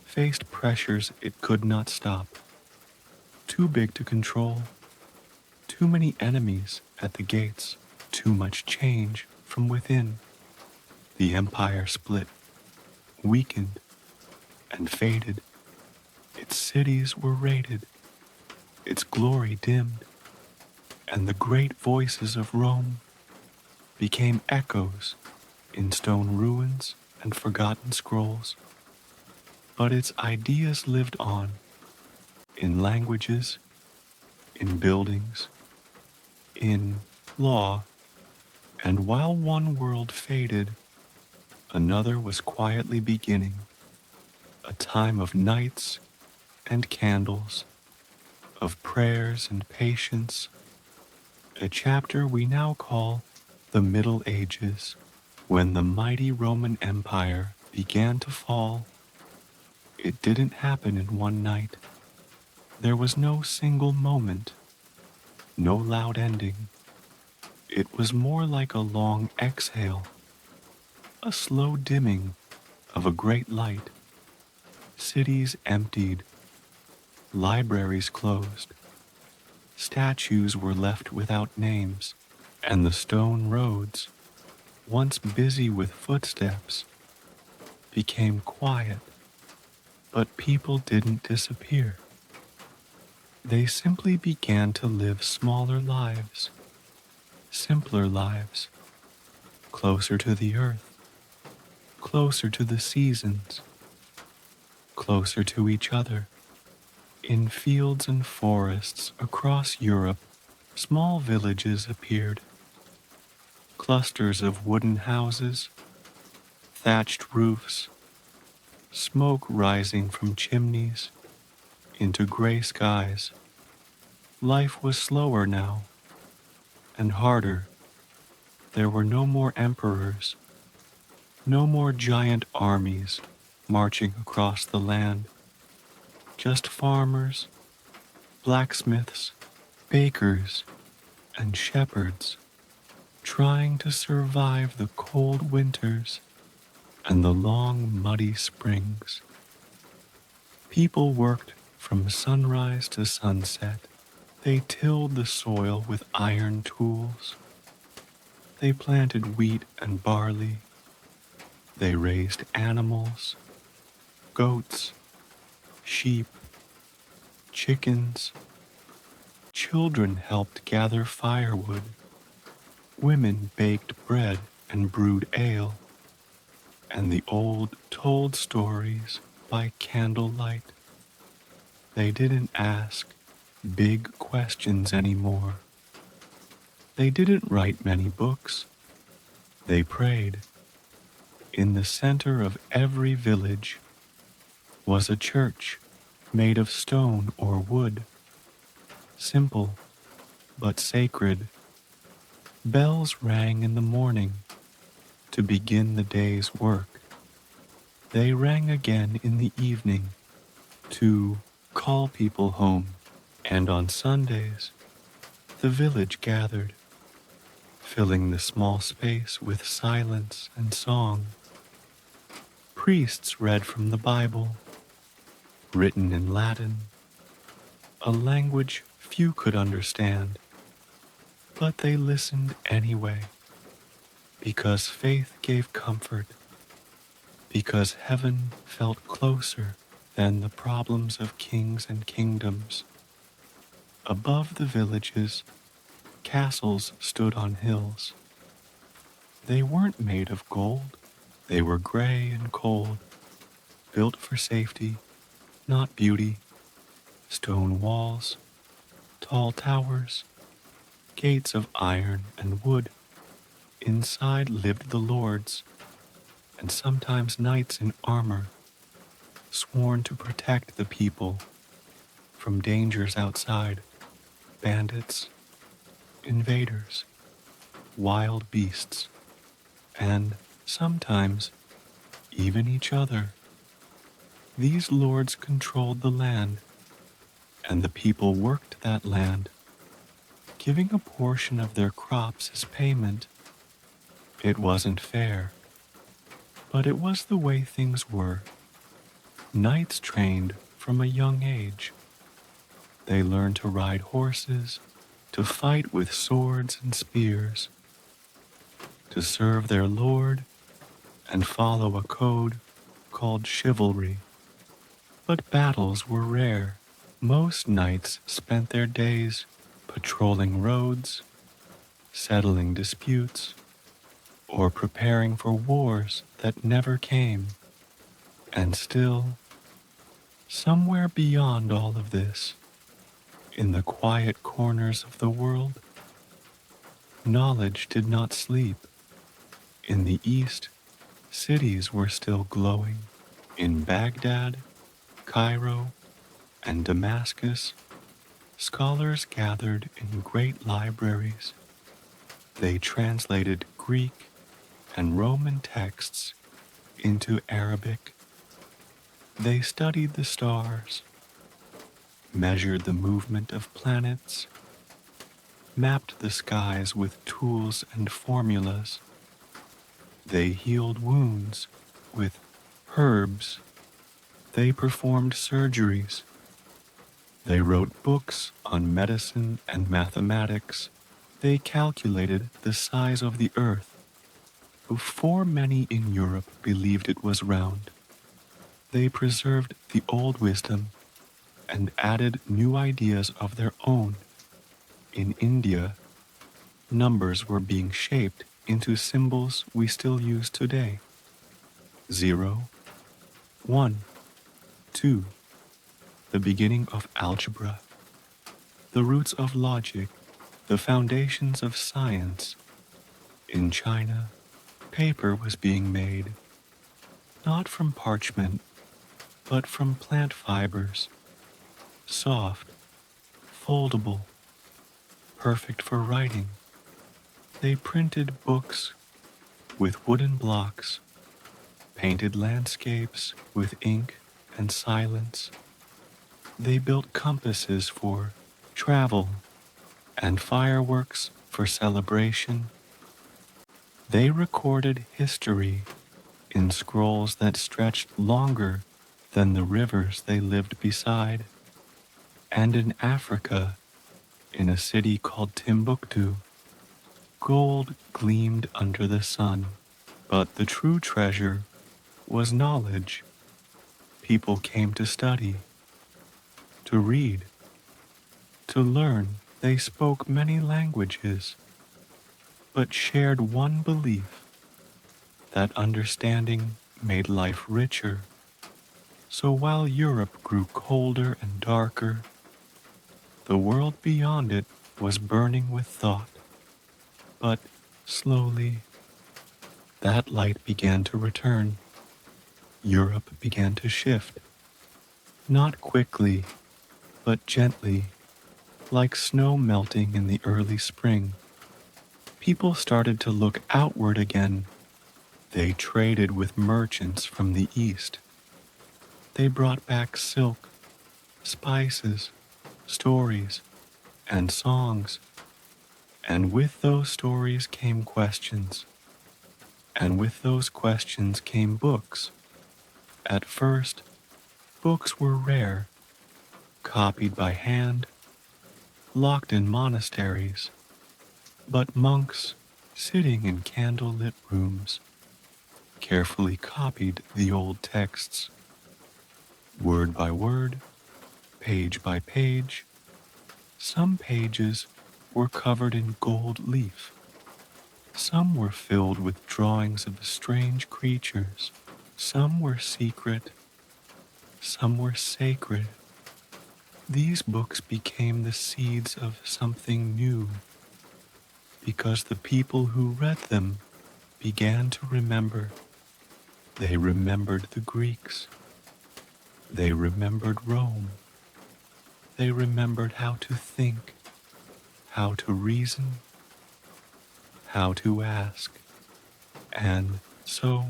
faced pressures it could not stop. Too big to control, too many enemies at the gates, too much change from within. The empire split, weakened, and faded. Its cities were raided, its glory dimmed, and the great voices of Rome became echoes in stone ruins and forgotten scrolls. But its ideas lived on, in languages, in buildings, in law, and while one world faded, another was quietly beginning, a time of nights and candles, of prayers and patience, a chapter we now call the Middle Ages. When the mighty Roman Empire began to fall, it didn't happen in one night. There was no single moment, no loud ending. It was more like a long exhale, a slow dimming of a great light. Cities emptied, libraries closed, statues were left without names, and the stone roads, once busy with footsteps, became quiet. But people didn't disappear. They simply began to live smaller lives, simpler lives, closer to the earth, closer to the seasons, closer to each other. In fields and forests across Europe, small villages appeared, clusters of wooden houses, thatched roofs, smoke rising from chimneys into gray skies. Life was slower now, and harder. There were no more emperors, no more giant armies marching across the land. Just farmers, blacksmiths, bakers, and shepherds trying to survive the cold winters and the long, muddy springs. People worked from sunrise to sunset. They tilled the soil with iron tools. They planted wheat and barley. They raised animals, goats, sheep, chickens. Children helped gather firewood. Women baked bread and brewed ale. And the old told stories by candlelight. They didn't ask big questions anymore. They didn't write many books. They prayed. In the center of every village was a church made of stone or wood, simple but sacred. Bells rang in the morning to begin the day's work. They rang again in the evening to call people home. And on Sundays, the village gathered, filling the small space with silence and song. Priests read from the Bible, written in Latin, a language few could understand, but they listened anyway, because faith gave comfort, because heaven felt closer than the problems of kings and kingdoms. Above the villages, castles stood on hills. They weren't made of gold. They were gray and cold, built for safety, not beauty. Stone walls, tall towers, gates of iron and wood. Inside lived the lords, and sometimes knights in armor, sworn to protect the people from dangers outside, bandits, invaders, wild beasts, and sometimes even each other. These lords controlled the land, and the people worked that land, giving a portion of their crops as payment. It wasn't fair, but it was the way things were. Knights trained from a young age. They learned to ride horses, to fight with swords and spears, to serve their lord and follow a code called chivalry. But battles were rare. Most knights spent their days patrolling roads, settling disputes, or preparing for wars that never came. And still, somewhere beyond all of this, in the quiet corners of the world, knowledge did not sleep. In the East, cities were still glowing. In Baghdad, Cairo, and Damascus, scholars gathered in great libraries. They translated Greek and Roman texts into Arabic. They studied the stars, measured the movement of planets, mapped the skies with tools and formulas. They healed wounds with herbs. They performed surgeries. They wrote books on medicine and mathematics. They calculated the size of the earth before many in Europe believed it was round. They preserved the old wisdom and added new ideas of their own. In India, numbers were being shaped into symbols we still use today. 0, 1, 2, the beginning of algebra, the roots of logic, the foundations of science. In China, paper was being made, not from parchment, but from plant fibers, soft, foldable, perfect for writing. They printed books with wooden blocks, painted landscapes with ink and silence. They built compasses for travel and fireworks for celebration. They recorded history in scrolls that stretched longer than the rivers they lived beside. And in Africa, in a city called Timbuktu, gold gleamed under the sun. But the true treasure was knowledge. People came to study, to read, to learn. They spoke many languages, but shared one belief that understanding made life richer. So while Europe grew colder and darker, the world beyond it was burning with thought. But slowly, that light began to return. Europe began to shift, not quickly, but gently, like snow melting in the early spring. People started to look outward again. They traded with merchants from the east. They brought back silk, spices, stories, and songs. And with those stories came questions. And with those questions came books. At first, books were rare, copied by hand, locked in monasteries. But monks, sitting in candle-lit rooms, carefully copied the old texts, word by word, page by page. Some pages were covered in gold leaf. Some were filled with drawings of strange creatures. Some were secret. Some were sacred. These books became the seeds of something new, because the people who read them began to remember. They remembered the Greeks. They remembered Rome. They remembered how to think, how to reason, how to ask. And so,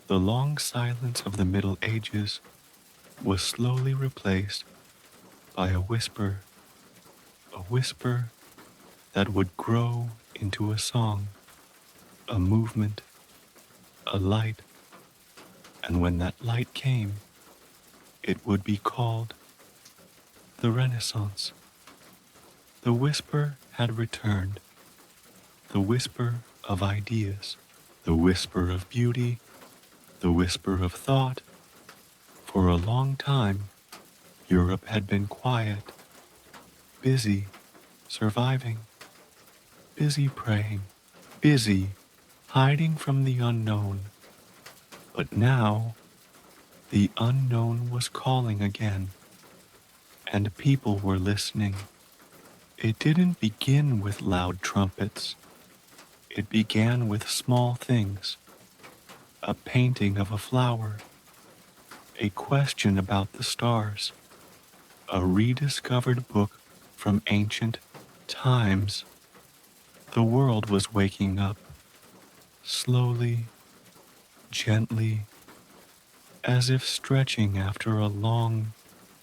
the long silence of the Middle Ages was slowly replaced by a whisper that would grow into a song, a movement, a light. And when that light came, it would be called the Renaissance. The whisper had returned, the whisper of ideas, the whisper of beauty, the whisper of thought. For a long time, Europe had been quiet, busy, surviving, busy praying, busy hiding from the unknown. But now, the unknown was calling again, and people were listening. It didn't begin with loud trumpets. It began with small things, a painting of a flower, a question about the stars, a rediscovered book from ancient times. The world was waking up, slowly, gently, as if stretching after a long,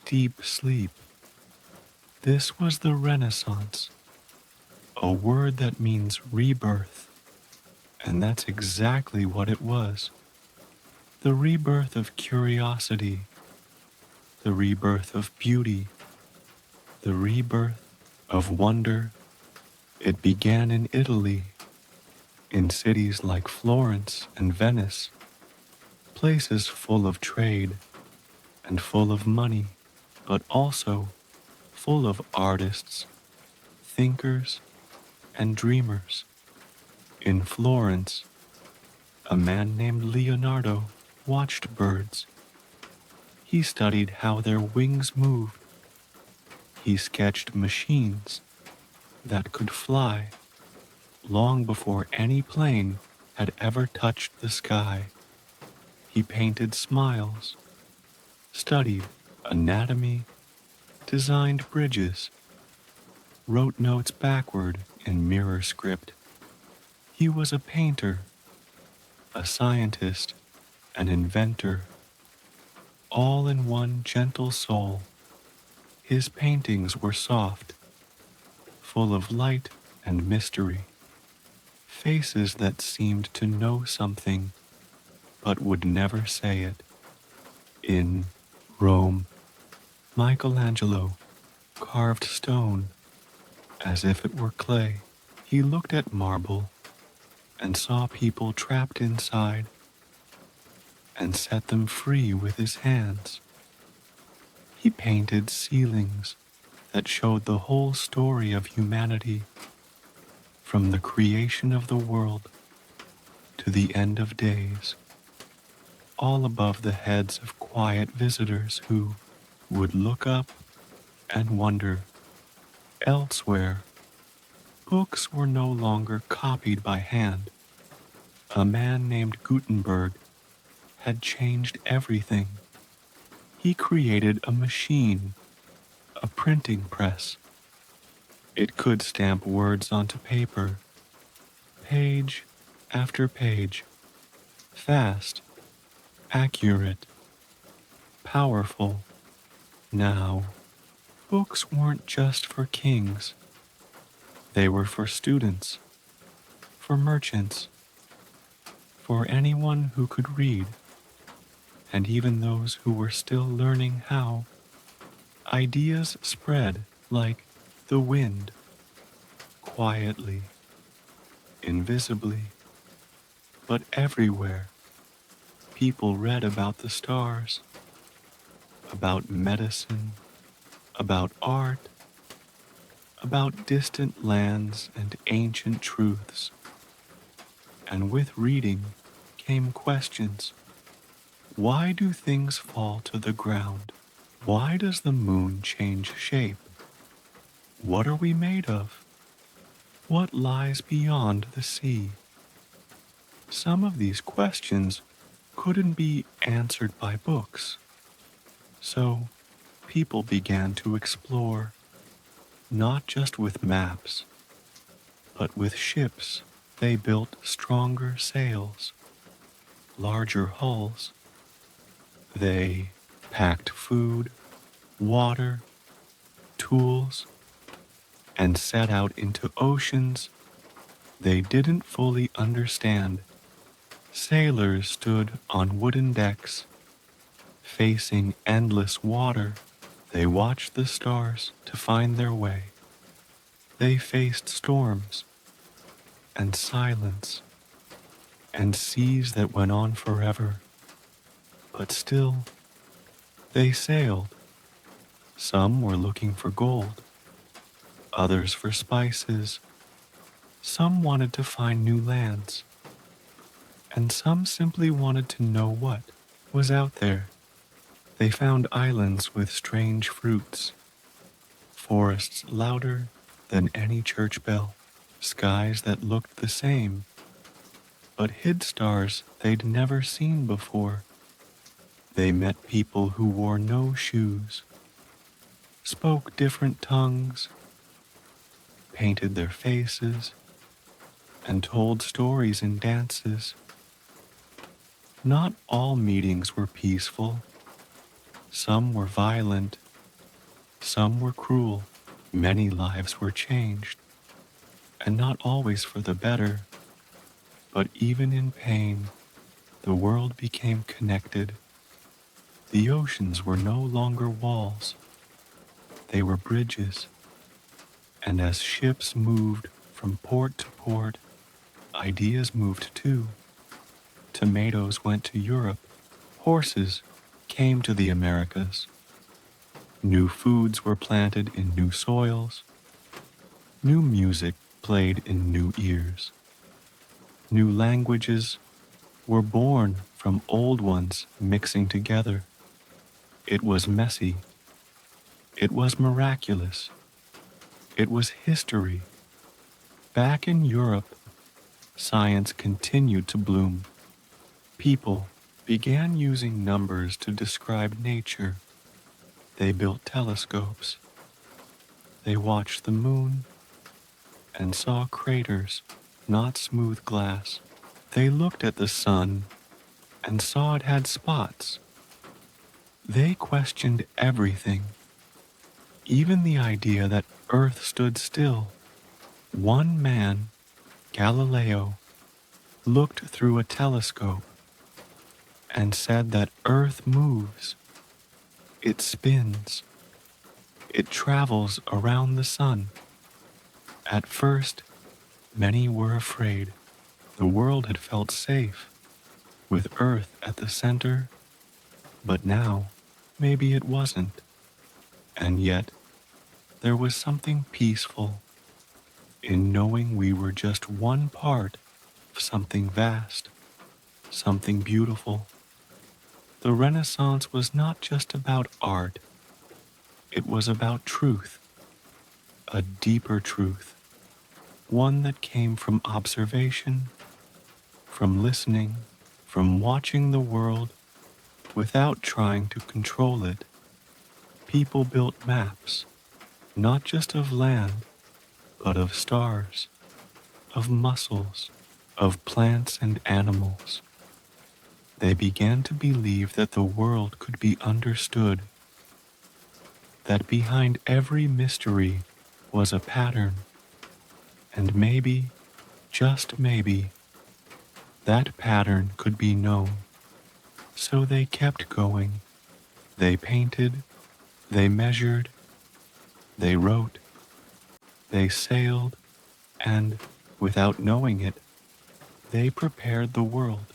deep sleep. This was the Renaissance, a word that means rebirth, and that's exactly what it was. The rebirth of curiosity, the rebirth of beauty, the rebirth of wonder. It began in Italy, in cities like Florence and Venice, places full of trade and full of money, but also full of artists, thinkers, and dreamers. In Florence, a man named Leonardo watched birds. He studied how their wings moved. He sketched machines that could fly long before any plane had ever touched the sky. He painted smiles, studied anatomy, designed bridges, wrote notes backward in mirror script. He was a painter, a scientist, an inventor, all in one gentle soul. His paintings were soft, full of light and mystery, faces that seemed to know something, but would never say it. In Rome, Michelangelo carved stone as if it were clay. He looked at marble and saw people trapped inside and set them free with his hands. He painted ceilings that showed the whole story of humanity from the creation of the world to the end of days, all above the heads of quiet visitors who would look up and wonder. Elsewhere, books were no longer copied by hand. A man named Gutenberg had changed everything. He created a machine, a printing press. It could stamp words onto paper, page after page, fast, accurate, powerful. Now, books weren't just for kings. They were for students, for merchants, for anyone who could read, and even those who were still learning how. Ideas spread like the wind, quietly, invisibly, but everywhere. People read about the stars, about medicine, about art, about distant lands and ancient truths. And with reading came questions. Why do things fall to the ground? Why does the moon change shape? What are we made of? What lies beyond the sea? Some of these questions couldn't be answered by books. So people began to explore, not just with maps, but with ships. They built stronger sails, larger hulls. They packed food, water, tools, and set out into oceans they didn't fully understand. Sailors stood on wooden decks, facing endless water. They watched the stars to find their way. They faced storms and silence and seas that went on forever. But still, they sailed. Some were looking for gold, others for spices. Some wanted to find new lands, and some simply wanted to know what was out there. They found islands with strange fruits, forests louder than any church bell, skies that looked the same, but hid stars they'd never seen before. They met people who wore no shoes, spoke different tongues, painted their faces, and told stories in dances. Not all meetings were peaceful. Some were violent, some were cruel. Many lives were changed, and not always for the better. But even in pain, the world became connected. The oceans were no longer walls, they were bridges. And as ships moved from port to port, ideas moved too. Tomatoes went to Europe, horses came to the Americas. New foods were planted in new soils. New music played in new ears. New languages were born from old ones mixing together. It was messy. It was miraculous. It was history. Back in Europe, science continued to bloom. People began using numbers to describe nature. They built telescopes. They watched the moon and saw craters, not smooth glass. They looked at the sun and saw it had spots. They questioned everything, even the idea that Earth stood still. One man, Galileo, looked through a telescope and said that Earth moves, it spins, it travels around the sun. At first, many were afraid. The world had felt safe, with Earth at the center, but now maybe it wasn't. And yet, there was something peaceful in knowing we were just one part of something vast, something beautiful. The Renaissance was not just about art, it was about truth, a deeper truth, one that came from observation, from listening, from watching the world without trying to control it. People built maps, not just of land, but of stars, of muscles, of plants and animals. They began to believe that the world could be understood, that behind every mystery was a pattern, and maybe, just maybe, that pattern could be known. So they kept going. They painted, they measured, they wrote, they sailed, and, without knowing it, they prepared the world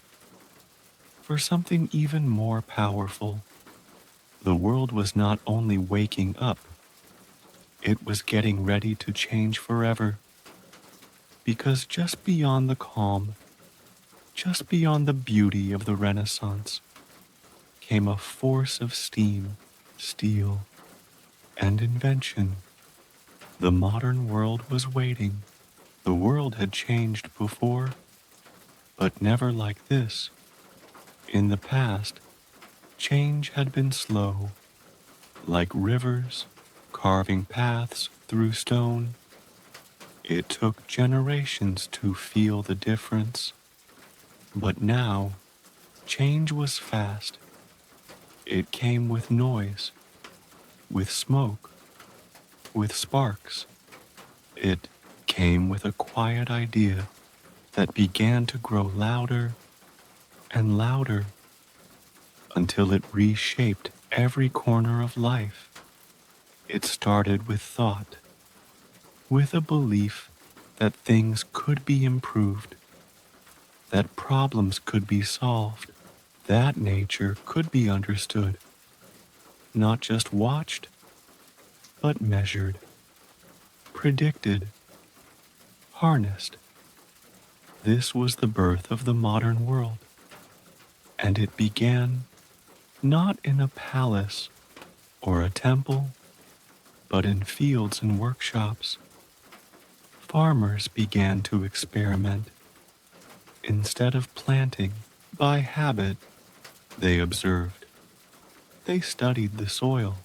for something even more powerful. The world was not only waking up, it was getting ready to change forever. Because just beyond the calm, just beyond the beauty of the Renaissance, came a force of steam, steel, and invention. The modern world was waiting. The world had changed before, but never like this. In the past, change had been slow, like rivers carving paths through stone. It took generations to feel the difference. But now, change was fast. It came with noise, with smoke, with sparks. It came with a quiet idea that began to grow louder and louder until it reshaped every corner of life. It started with thought, with a belief that things could be improved, that problems could be solved, that nature could be understood, not just watched, but measured, predicted, harnessed. This was the birth of the modern world, and it began not in a palace or a temple, but in fields and workshops. Farmers began to experiment. Instead of planting by habit, they observed. They studied the soil.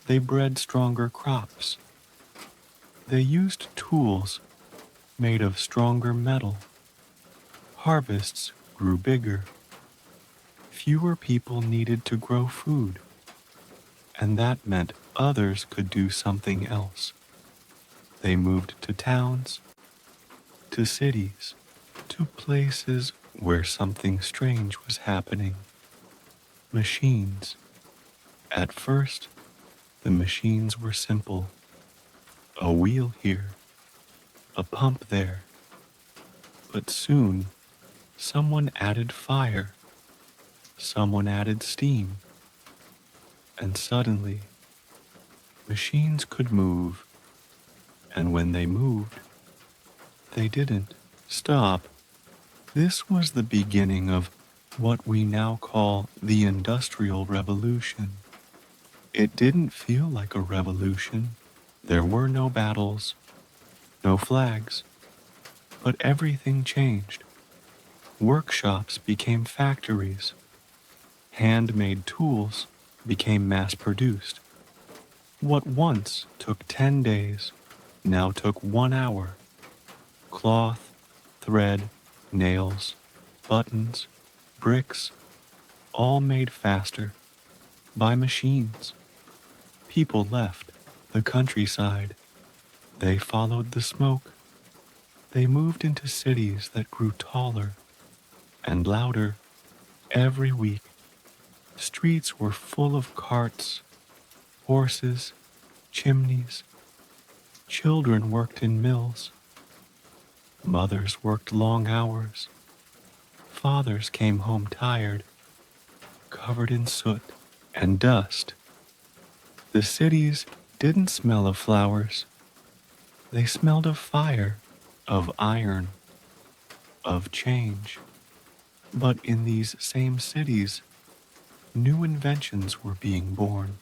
They bred stronger crops. They used tools made of stronger metal. Harvests grew bigger. Fewer people needed to grow food, and that meant others could do something else. They moved to towns, to cities, to places where something strange was happening. Machines. At first, the machines were simple. A wheel here, a pump there. But soon, someone added fire. Someone added steam. And suddenly, machines could move. And when they moved, they didn't stop. This was the beginning of what we now call the Industrial Revolution. It didn't feel like a revolution. There were no battles, no flags, but everything changed. Workshops became factories. Handmade tools became mass-produced. What once took 10 days now took 1 hour. Cloth, thread, nails, buttons, bricks, all made faster by machines. People left the countryside. They followed the smoke. They moved into cities that grew taller and louder. Every week, streets were full of carts, horses, chimneys. Children worked in mills. Mothers worked long hours. Fathers came home tired, covered in soot and dust. The cities didn't smell of flowers. They smelled of fire, of iron, of change. But in these same cities, new inventions were being born.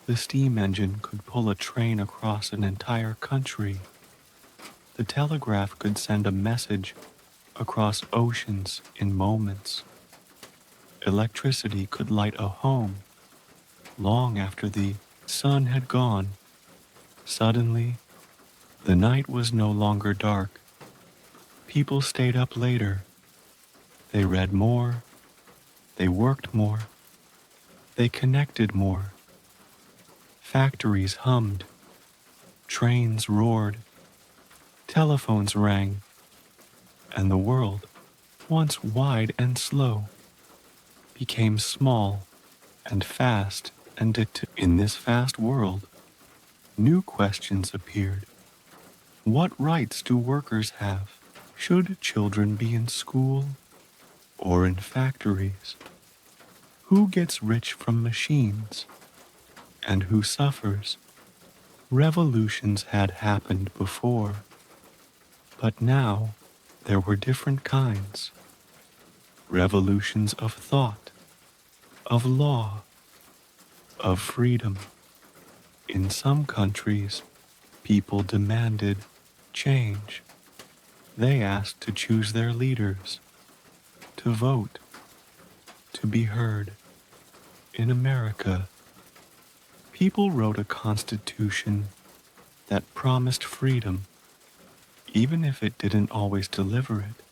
The steam engine could pull a train across an entire country. The telegraph could send a message across oceans in moments. Electricity could light a home long after the sun had gone. Suddenly, the night was no longer dark. People stayed up later. They read more. They worked more. They connected more. Factories hummed. Trains roared. Telephones rang. And the world, once wide and slow, became small and fast and in this fast world, new questions appeared. What rights do workers have? Should children be in school or in factories? Who gets rich from machines and who suffers? Revolutions had happened before, but now there were different kinds. Revolutions of thought, of law, of freedom. In some countries, people demanded change. They asked to choose their leaders, to vote, to be heard. In America, people wrote a constitution that promised freedom, even if it didn't always deliver it.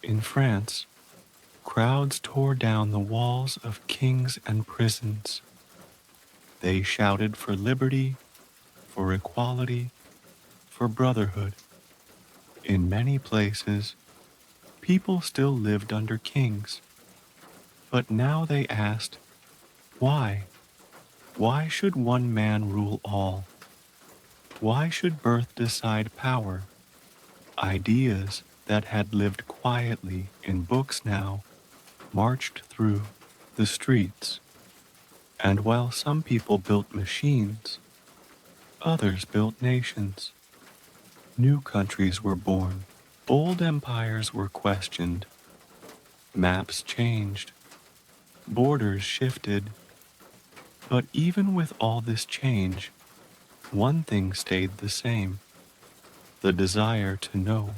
In France, crowds tore down the walls of kings and prisons. They shouted for liberty, for equality, for brotherhood. In many places, people still lived under kings, but now they asked, why? Why should one man rule all? Why should birth decide power? Ideas that had lived quietly in books now marched through the streets. And while some people built machines, others built nations. New countries were born. Old empires were questioned. Maps changed. Borders shifted. But even with all this change, one thing stayed the same: the desire to know.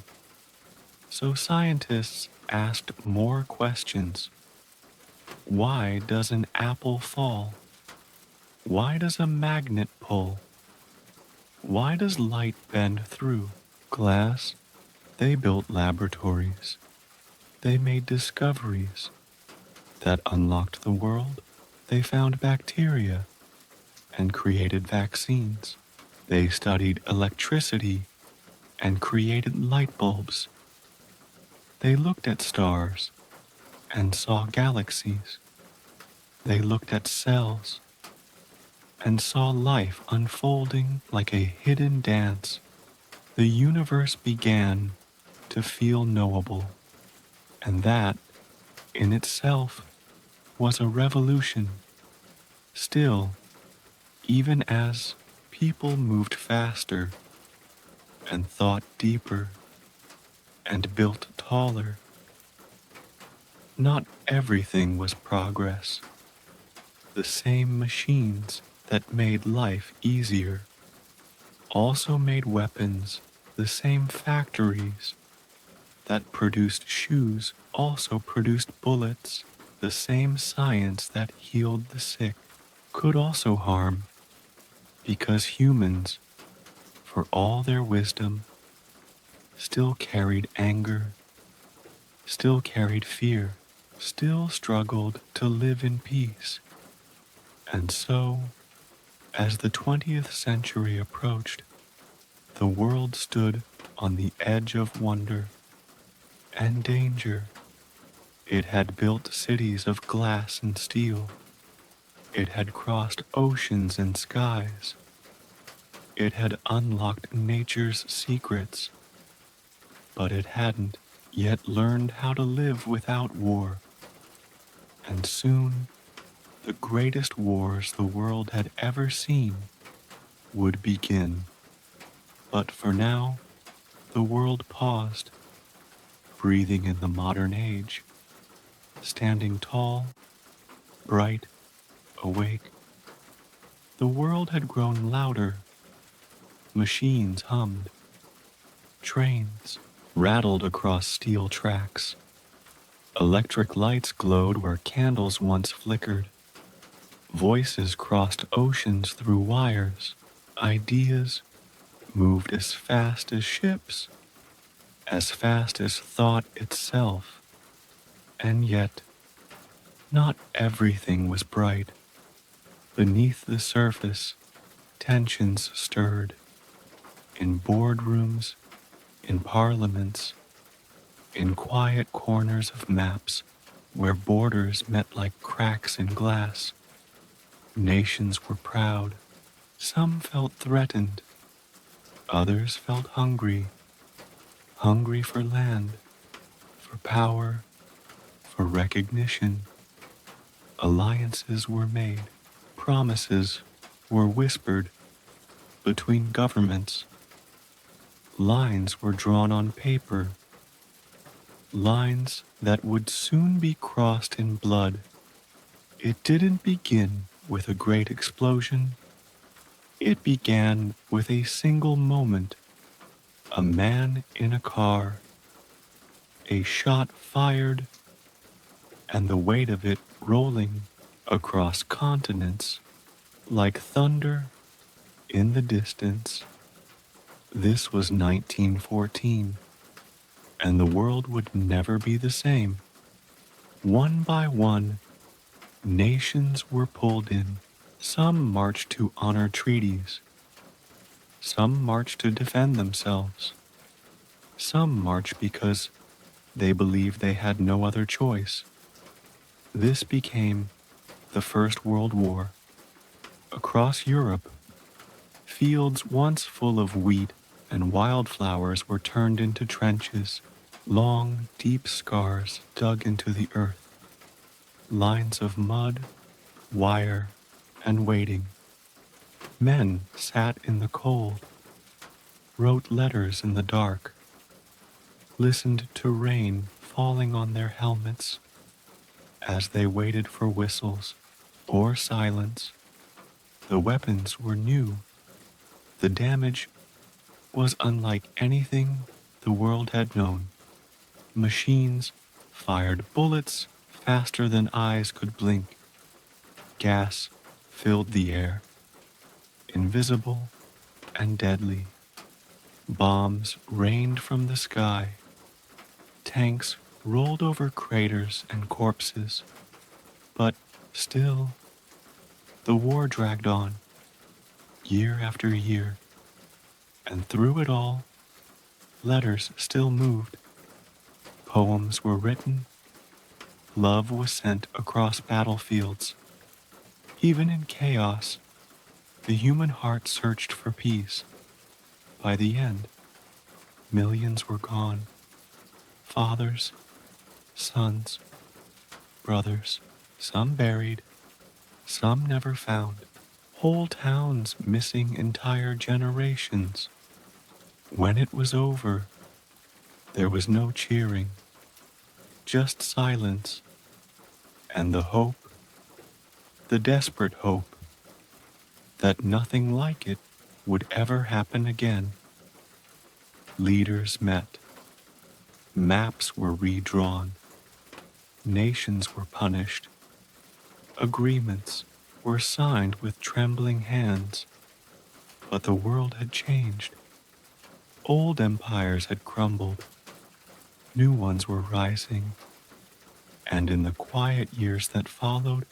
So scientists asked more questions. Why does an apple fall? Why does a magnet pull? Why does light bend through glass? They built laboratories. They made discoveries that unlocked the world. They found bacteria and created vaccines. They studied electricity and created light bulbs. They looked at stars and saw galaxies. They looked at cells and saw life unfolding like a hidden dance. The universe began to feel knowable, and that, in itself, was a revolution. Still, even as people moved faster and thought deeper and built taller, not everything was progress. The same machines that made life easier also made weapons. The same factories that produced shoes also produced bullets. The same science that healed the sick could also harm, because humans, for all their wisdom, still carried anger, still carried fear, still struggled to live in peace. And so, as the 20th century approached, the world stood on the edge of wonder and danger. It had built cities of glass and steel. It had crossed oceans and skies. It had unlocked nature's secrets, but it hadn't yet learned how to live without war. And soon, the greatest wars the world had ever seen would begin. But for now, the world paused, breathing in the modern age, standing tall, bright, awake. The world had grown louder. Machines hummed. Trains rattled across steel tracks. Electric lights glowed where candles once flickered. Voices crossed oceans through wires. Ideas moved as fast as ships, as fast as thought itself. And yet, not everything was bright. Beneath the surface, tensions stirred. In boardrooms, in parliaments, in quiet corners of maps where borders met like cracks in glass. Nations were proud. Some felt threatened. Others felt hungry. Hungry for land, for power, for recognition. Alliances were made. Promises were whispered between governments. Lines were drawn on paper. Lines that would soon be crossed in blood. It didn't begin with a great explosion. It began with a single moment. A man in a car. A shot fired, and the weight of it rolling across continents like thunder in the distance. This was 1914, and the world would never be the same. One by one, nations were pulled in. Some marched to honor treaties. Some marched to defend themselves. Some marched because they believed they had no other choice. This became the First World War. Across Europe, fields once full of wheat and wildflowers were turned into trenches, long, deep scars dug into the earth, lines of mud, wire, and waiting. Men sat in the cold, wrote letters in the dark, listened to rain falling on their helmets as they waited for whistles or silence. The weapons were new. The damage was unlike anything the world had known. Machines fired bullets faster than eyes could blink. Gas filled the air, invisible and deadly. Bombs rained from the sky. Tanks rolled over craters and corpses. But still, the war dragged on, year after year. And through it all, letters still moved. Poems were written. Love was sent across battlefields. Even in chaos, the human heart searched for peace. By the end, millions were gone. Fathers, sons, brothers, some buried, some never found. Whole towns missing entire generations. When it was over, there was no cheering, just silence, and the hope, the desperate hope, that nothing like it would ever happen again. Leaders met. Maps were redrawn. Nations were punished. Agreements were signed with trembling hands. But the world had changed. Old empires had crumbled. New ones were rising. And in the quiet years that followed,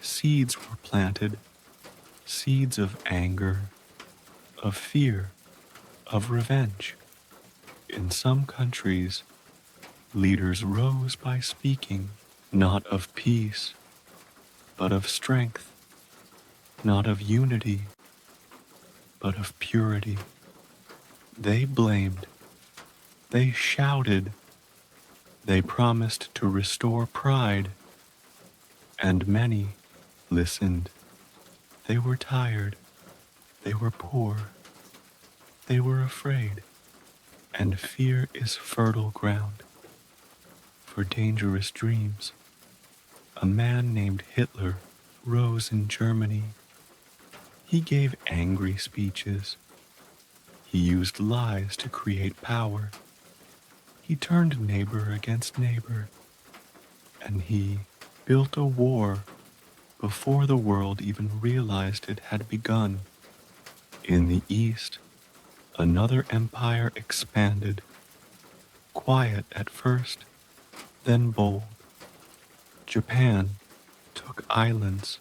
seeds were planted. Seeds of anger, of fear, of revenge. In some countries, Leaders rose by speaking, not of peace, but of strength, not of unity, but of purity. They blamed, they shouted, they promised to restore pride, and many listened. They were tired, they were poor, they were afraid, and fear is fertile ground for dangerous dreams. A man named Hitler rose in Germany. He gave angry speeches. He used lies to create power. He turned neighbor against neighbor, and he built a war before the world even realized it had begun. In the East, another empire expanded, quiet at first, then bold. Japan took islands,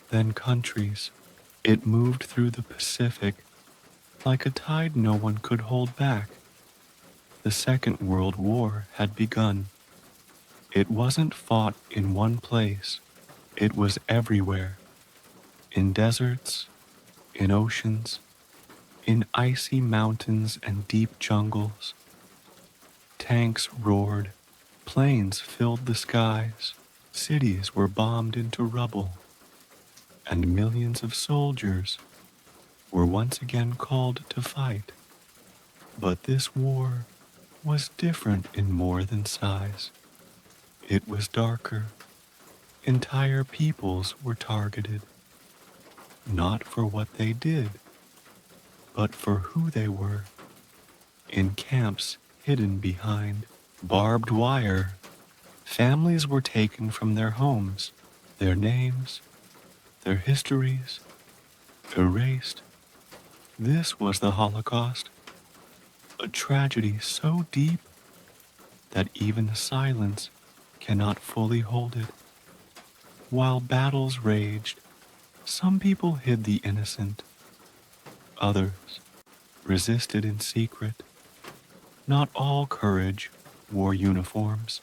then countries. It moved through the Pacific like a tide no one could hold back. The Second World War had begun. It wasn't fought in one place, it was everywhere. In deserts, in oceans, in icy mountains and deep jungles. Tanks roared, planes filled the skies, cities were bombed into rubble, and millions of soldiers were once again called to fight. But this war was different in more than size. It was darker. Entire peoples were targeted, not for what they did, but for who they were. In camps hidden behind barbed wire, families were taken from their homes, their names, their histories, erased. This was the Holocaust, a tragedy so deep that even silence cannot fully hold it. While battles raged, some people hid the innocent, others resisted in secret. Not all courage wore uniforms.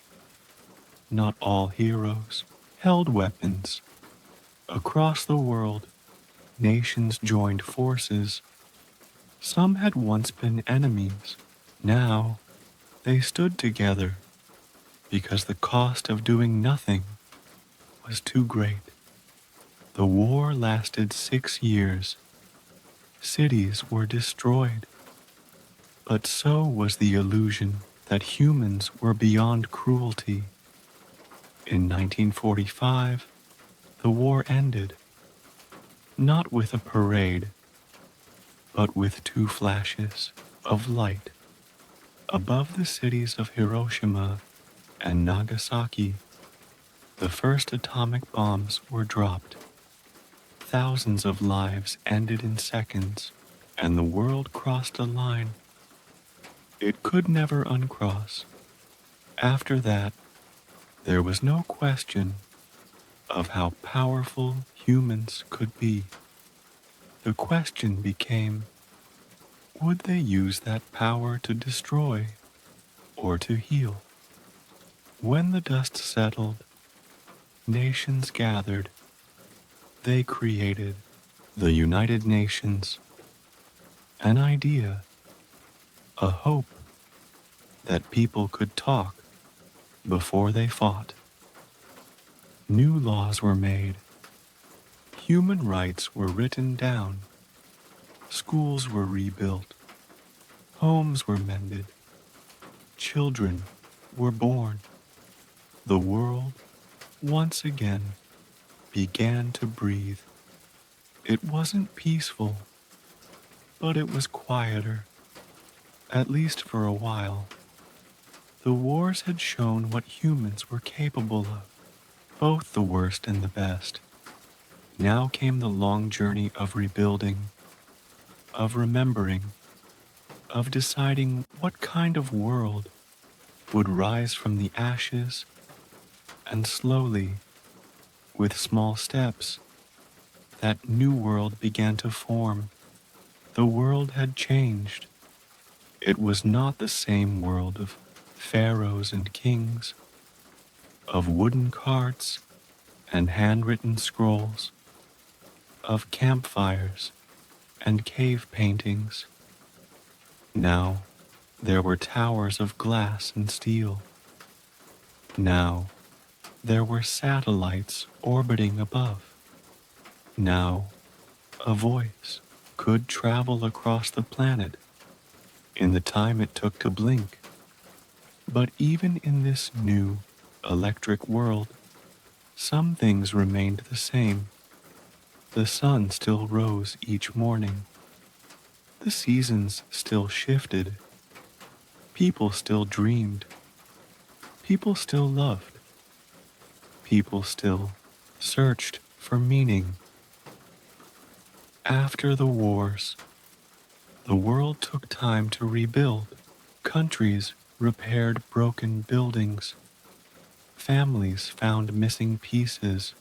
Not all heroes held weapons. Across the world, nations joined forces. Some had once been enemies. Now, they stood together because the cost of doing nothing was too great. The war lasted 6 years. Cities were destroyed. But so was the illusion that humans were beyond cruelty. In 1945, the war ended, not with a parade, but with 2 flashes of light. Above the cities of Hiroshima and Nagasaki, the first atomic bombs were dropped. Thousands of lives ended in seconds, and the world crossed a line it could never uncross. After that, there was no question of how powerful humans could be. The question became, would they use that power to destroy or to heal? When the dust settled, nations gathered. They created the United Nations, an idea, a hope that people could talk before they fought. New laws were made. Human rights were written down. Schools were rebuilt. Homes were mended. Children were born. The world, once again, began to breathe. It wasn't peaceful, but it was quieter, at least for a while. The wars had shown what humans were capable of, both the worst and the best. Now came the long journey of rebuilding, of remembering, of deciding what kind of world would rise from the ashes, and slowly, with small steps, that new world began to form. The world had changed. It was not the same world of pharaohs and kings, of wooden carts and handwritten scrolls, of campfires and cave paintings. Now there were towers of glass and steel. Now there were satellites orbiting above. Now a voice could travel across the planet in the time it took to blink. But even in this new electric world, some things remained the same. The sun still rose each morning. The seasons still shifted. People still dreamed. People still loved. People still searched for meaning. After the wars, the world took time to rebuild. Countries repaired broken buildings. Families found missing pieces.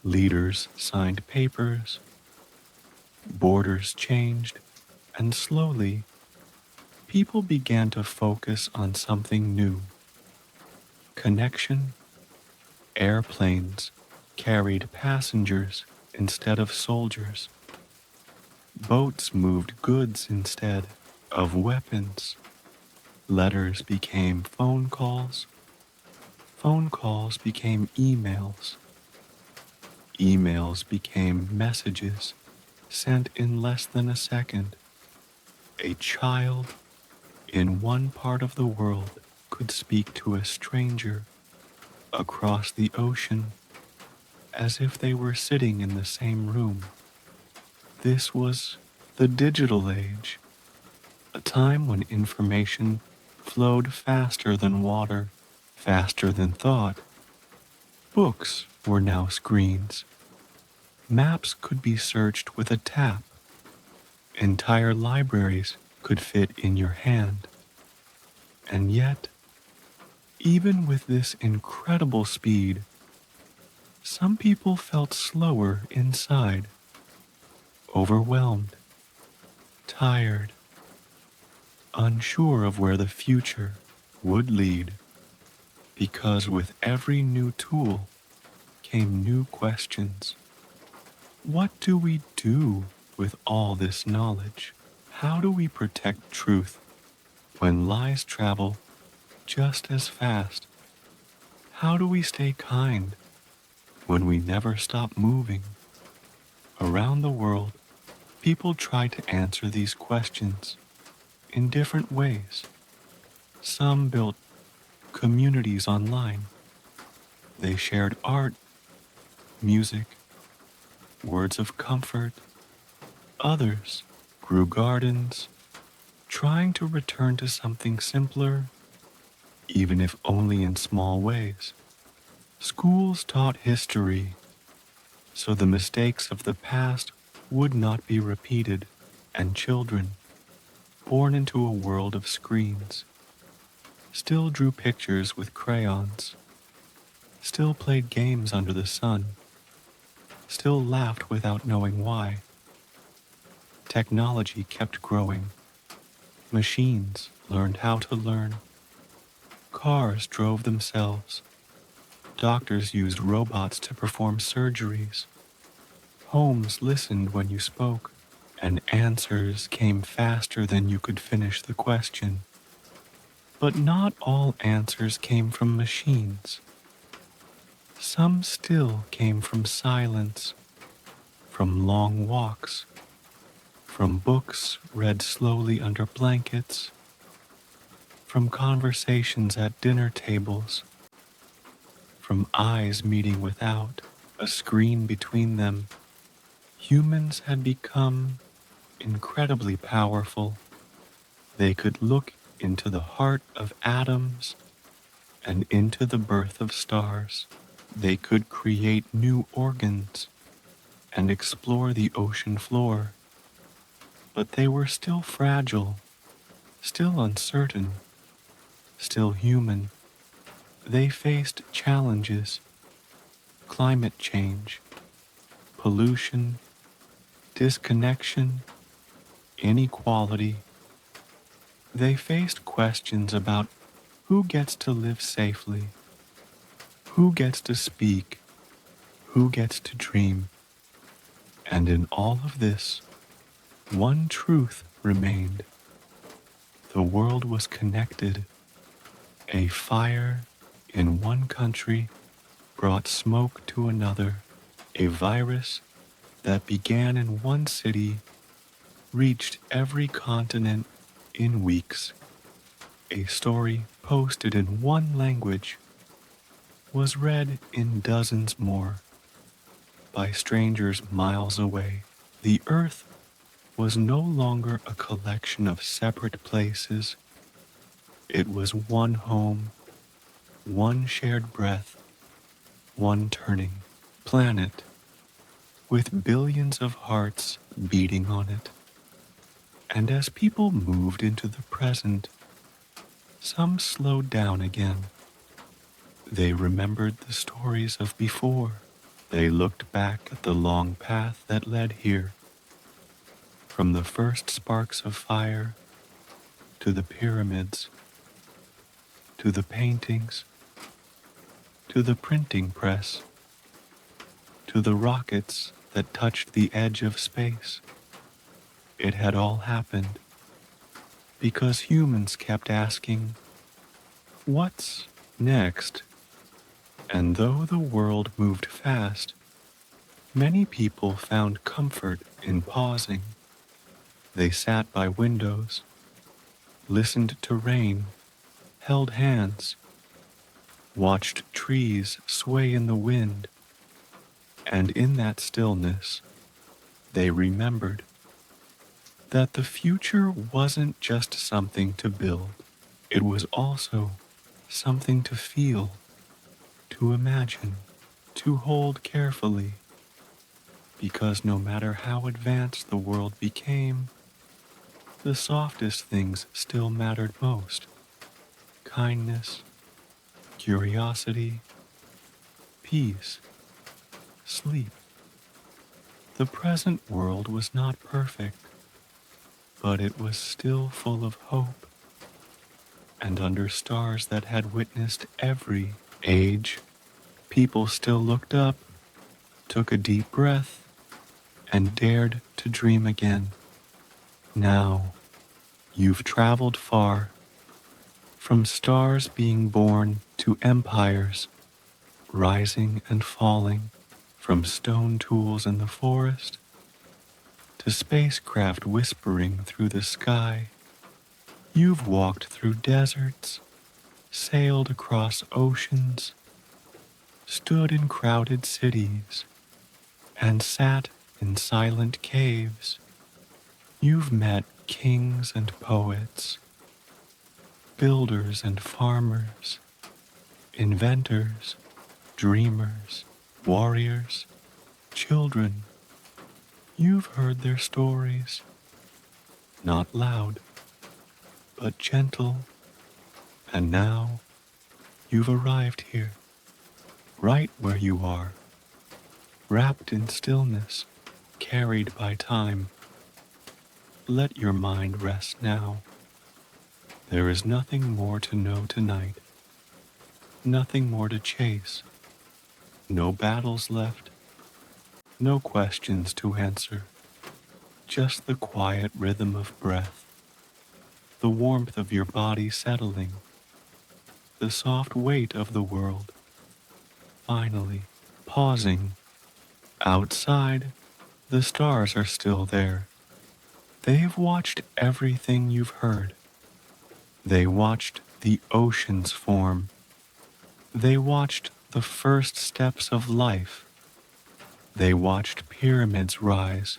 Leaders signed papers. Borders changed. And slowly, people began to focus on something new. Connection. Airplanes carried passengers instead of soldiers. Boats moved goods instead of weapons. Letters became phone calls. Phone calls became emails. Emails became messages sent in less than a second. A child in one part of the world could speak to a stranger across the ocean as if they were sitting in the same room. This was the digital age, a time when information flowed faster than water, faster than thought. Books were now screens. Maps could be searched with a tap. Entire libraries could fit in your hand. And yet, even with this incredible speed, some people felt slower inside, overwhelmed, tired, unsure of where the future would lead, because with every new tool came new questions. What do we do with all this knowledge? How do we protect truth when lies travel just as fast? How do we stay kind when we never stop moving? Around the world, people try to answer these questions in different ways. Some built communities online. They shared art, music, words of comfort. Others grew gardens, trying to return to something simpler, even if only in small ways. Schools taught history, so the mistakes of the past would not be repeated, and children, born into a world of screens, still drew pictures with crayons, still played games under the sun, still laughed without knowing why. Technology kept growing. Machines learned how to learn. Cars drove themselves. Doctors used robots to perform surgeries. Homes listened when you spoke, and answers came faster than you could finish the question. But not all answers came from machines. Some still came from silence, from long walks, from books read slowly under blankets, from conversations at dinner tables, from eyes meeting without a screen between them. Humans had become incredibly powerful. They could look into the heart of atoms and into the birth of stars. They could create new organs and explore the ocean floor. But they were still fragile, still uncertain, still human. They faced challenges: climate change, pollution, disconnection, inequality. They faced questions about Who gets to live safely? Who gets to speak? Who gets to dream? And in all of this, one truth remained. The world was connected. A fire in one country brought smoke to another. A virus that began in one city reached every continent in weeks. A story posted in one language was read in dozens more by strangers miles away. The earth was no longer a collection of separate places. It was one home, one shared breath, one turning planet with billions of hearts beating on it. And as people moved into the present, some slowed down again. They remembered the stories of before. They looked back at the long path that led here, from the first sparks of fire to the pyramids, to the paintings, to the printing press, to the rockets that touched the edge of space. It had all happened because humans kept asking, "What's next?" And though the world moved fast, many people found comfort in pausing. They sat by windows, listened to rain, held hands, watched trees sway in the wind, and in that stillness, they remembered that the future wasn't just something to build. It was also something to feel, to imagine, to hold carefully, because no matter how advanced the world became, the softest things still mattered most: kindness, curiosity, peace, sleep. The present world was not perfect, but it was still full of hope, and under stars that had witnessed every age, people still looked up, took a deep breath, and dared to dream again. Now, you've traveled far, from stars being born to empires rising and falling, from stone tools in the forest to spacecraft whispering through the sky. You've walked through deserts, sailed across oceans, stood in crowded cities, and sat in silent caves. You've met kings and poets, builders and farmers, inventors, dreamers, warriors, children. You've heard their stories, not loud, but gentle, and now you've arrived here, right where you are, wrapped in stillness, carried by time. Let your mind rest now. There is nothing more to know tonight, nothing more to chase, no battles left, no questions to answer, just the quiet rhythm of breath, the warmth of your body settling, the soft weight of the world, finally pausing. Outside, the stars are still there. They've watched everything you've heard. They watched the oceans form. They watched the first steps of life. They watched pyramids rise.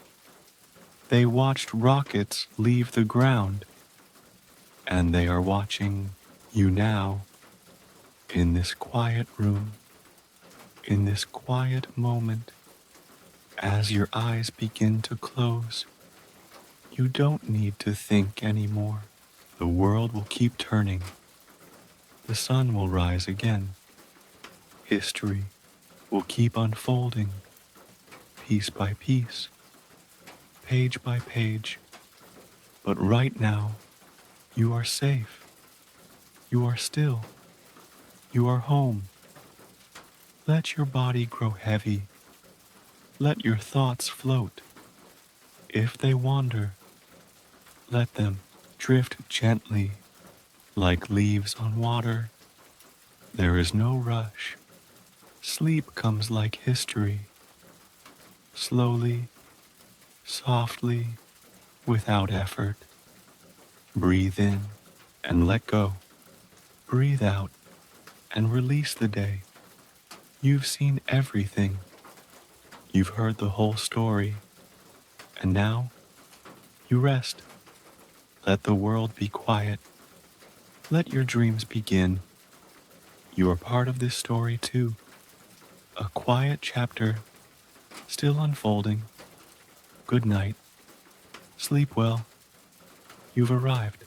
They watched rockets leave the ground. And they are watching you now, in this quiet room, in this quiet moment. As your eyes begin to close, you don't need to think anymore. The world will keep turning. The sun will rise again. History will keep unfolding, piece by piece, page by page. But right now, you are safe. You are still. You are home. Let your body grow heavy. Let your thoughts float. If they wander, let them drift gently like leaves on water. There is no rush. Sleep comes like history, slowly, softly, without effort. Breathe in and let go. Breathe out and release the day. You've seen everything. You've heard the whole story. And now you rest. Let the world be quiet. Let your dreams begin. You are part of this story too. A quiet chapter, still unfolding. Good night. Sleep well. You've arrived.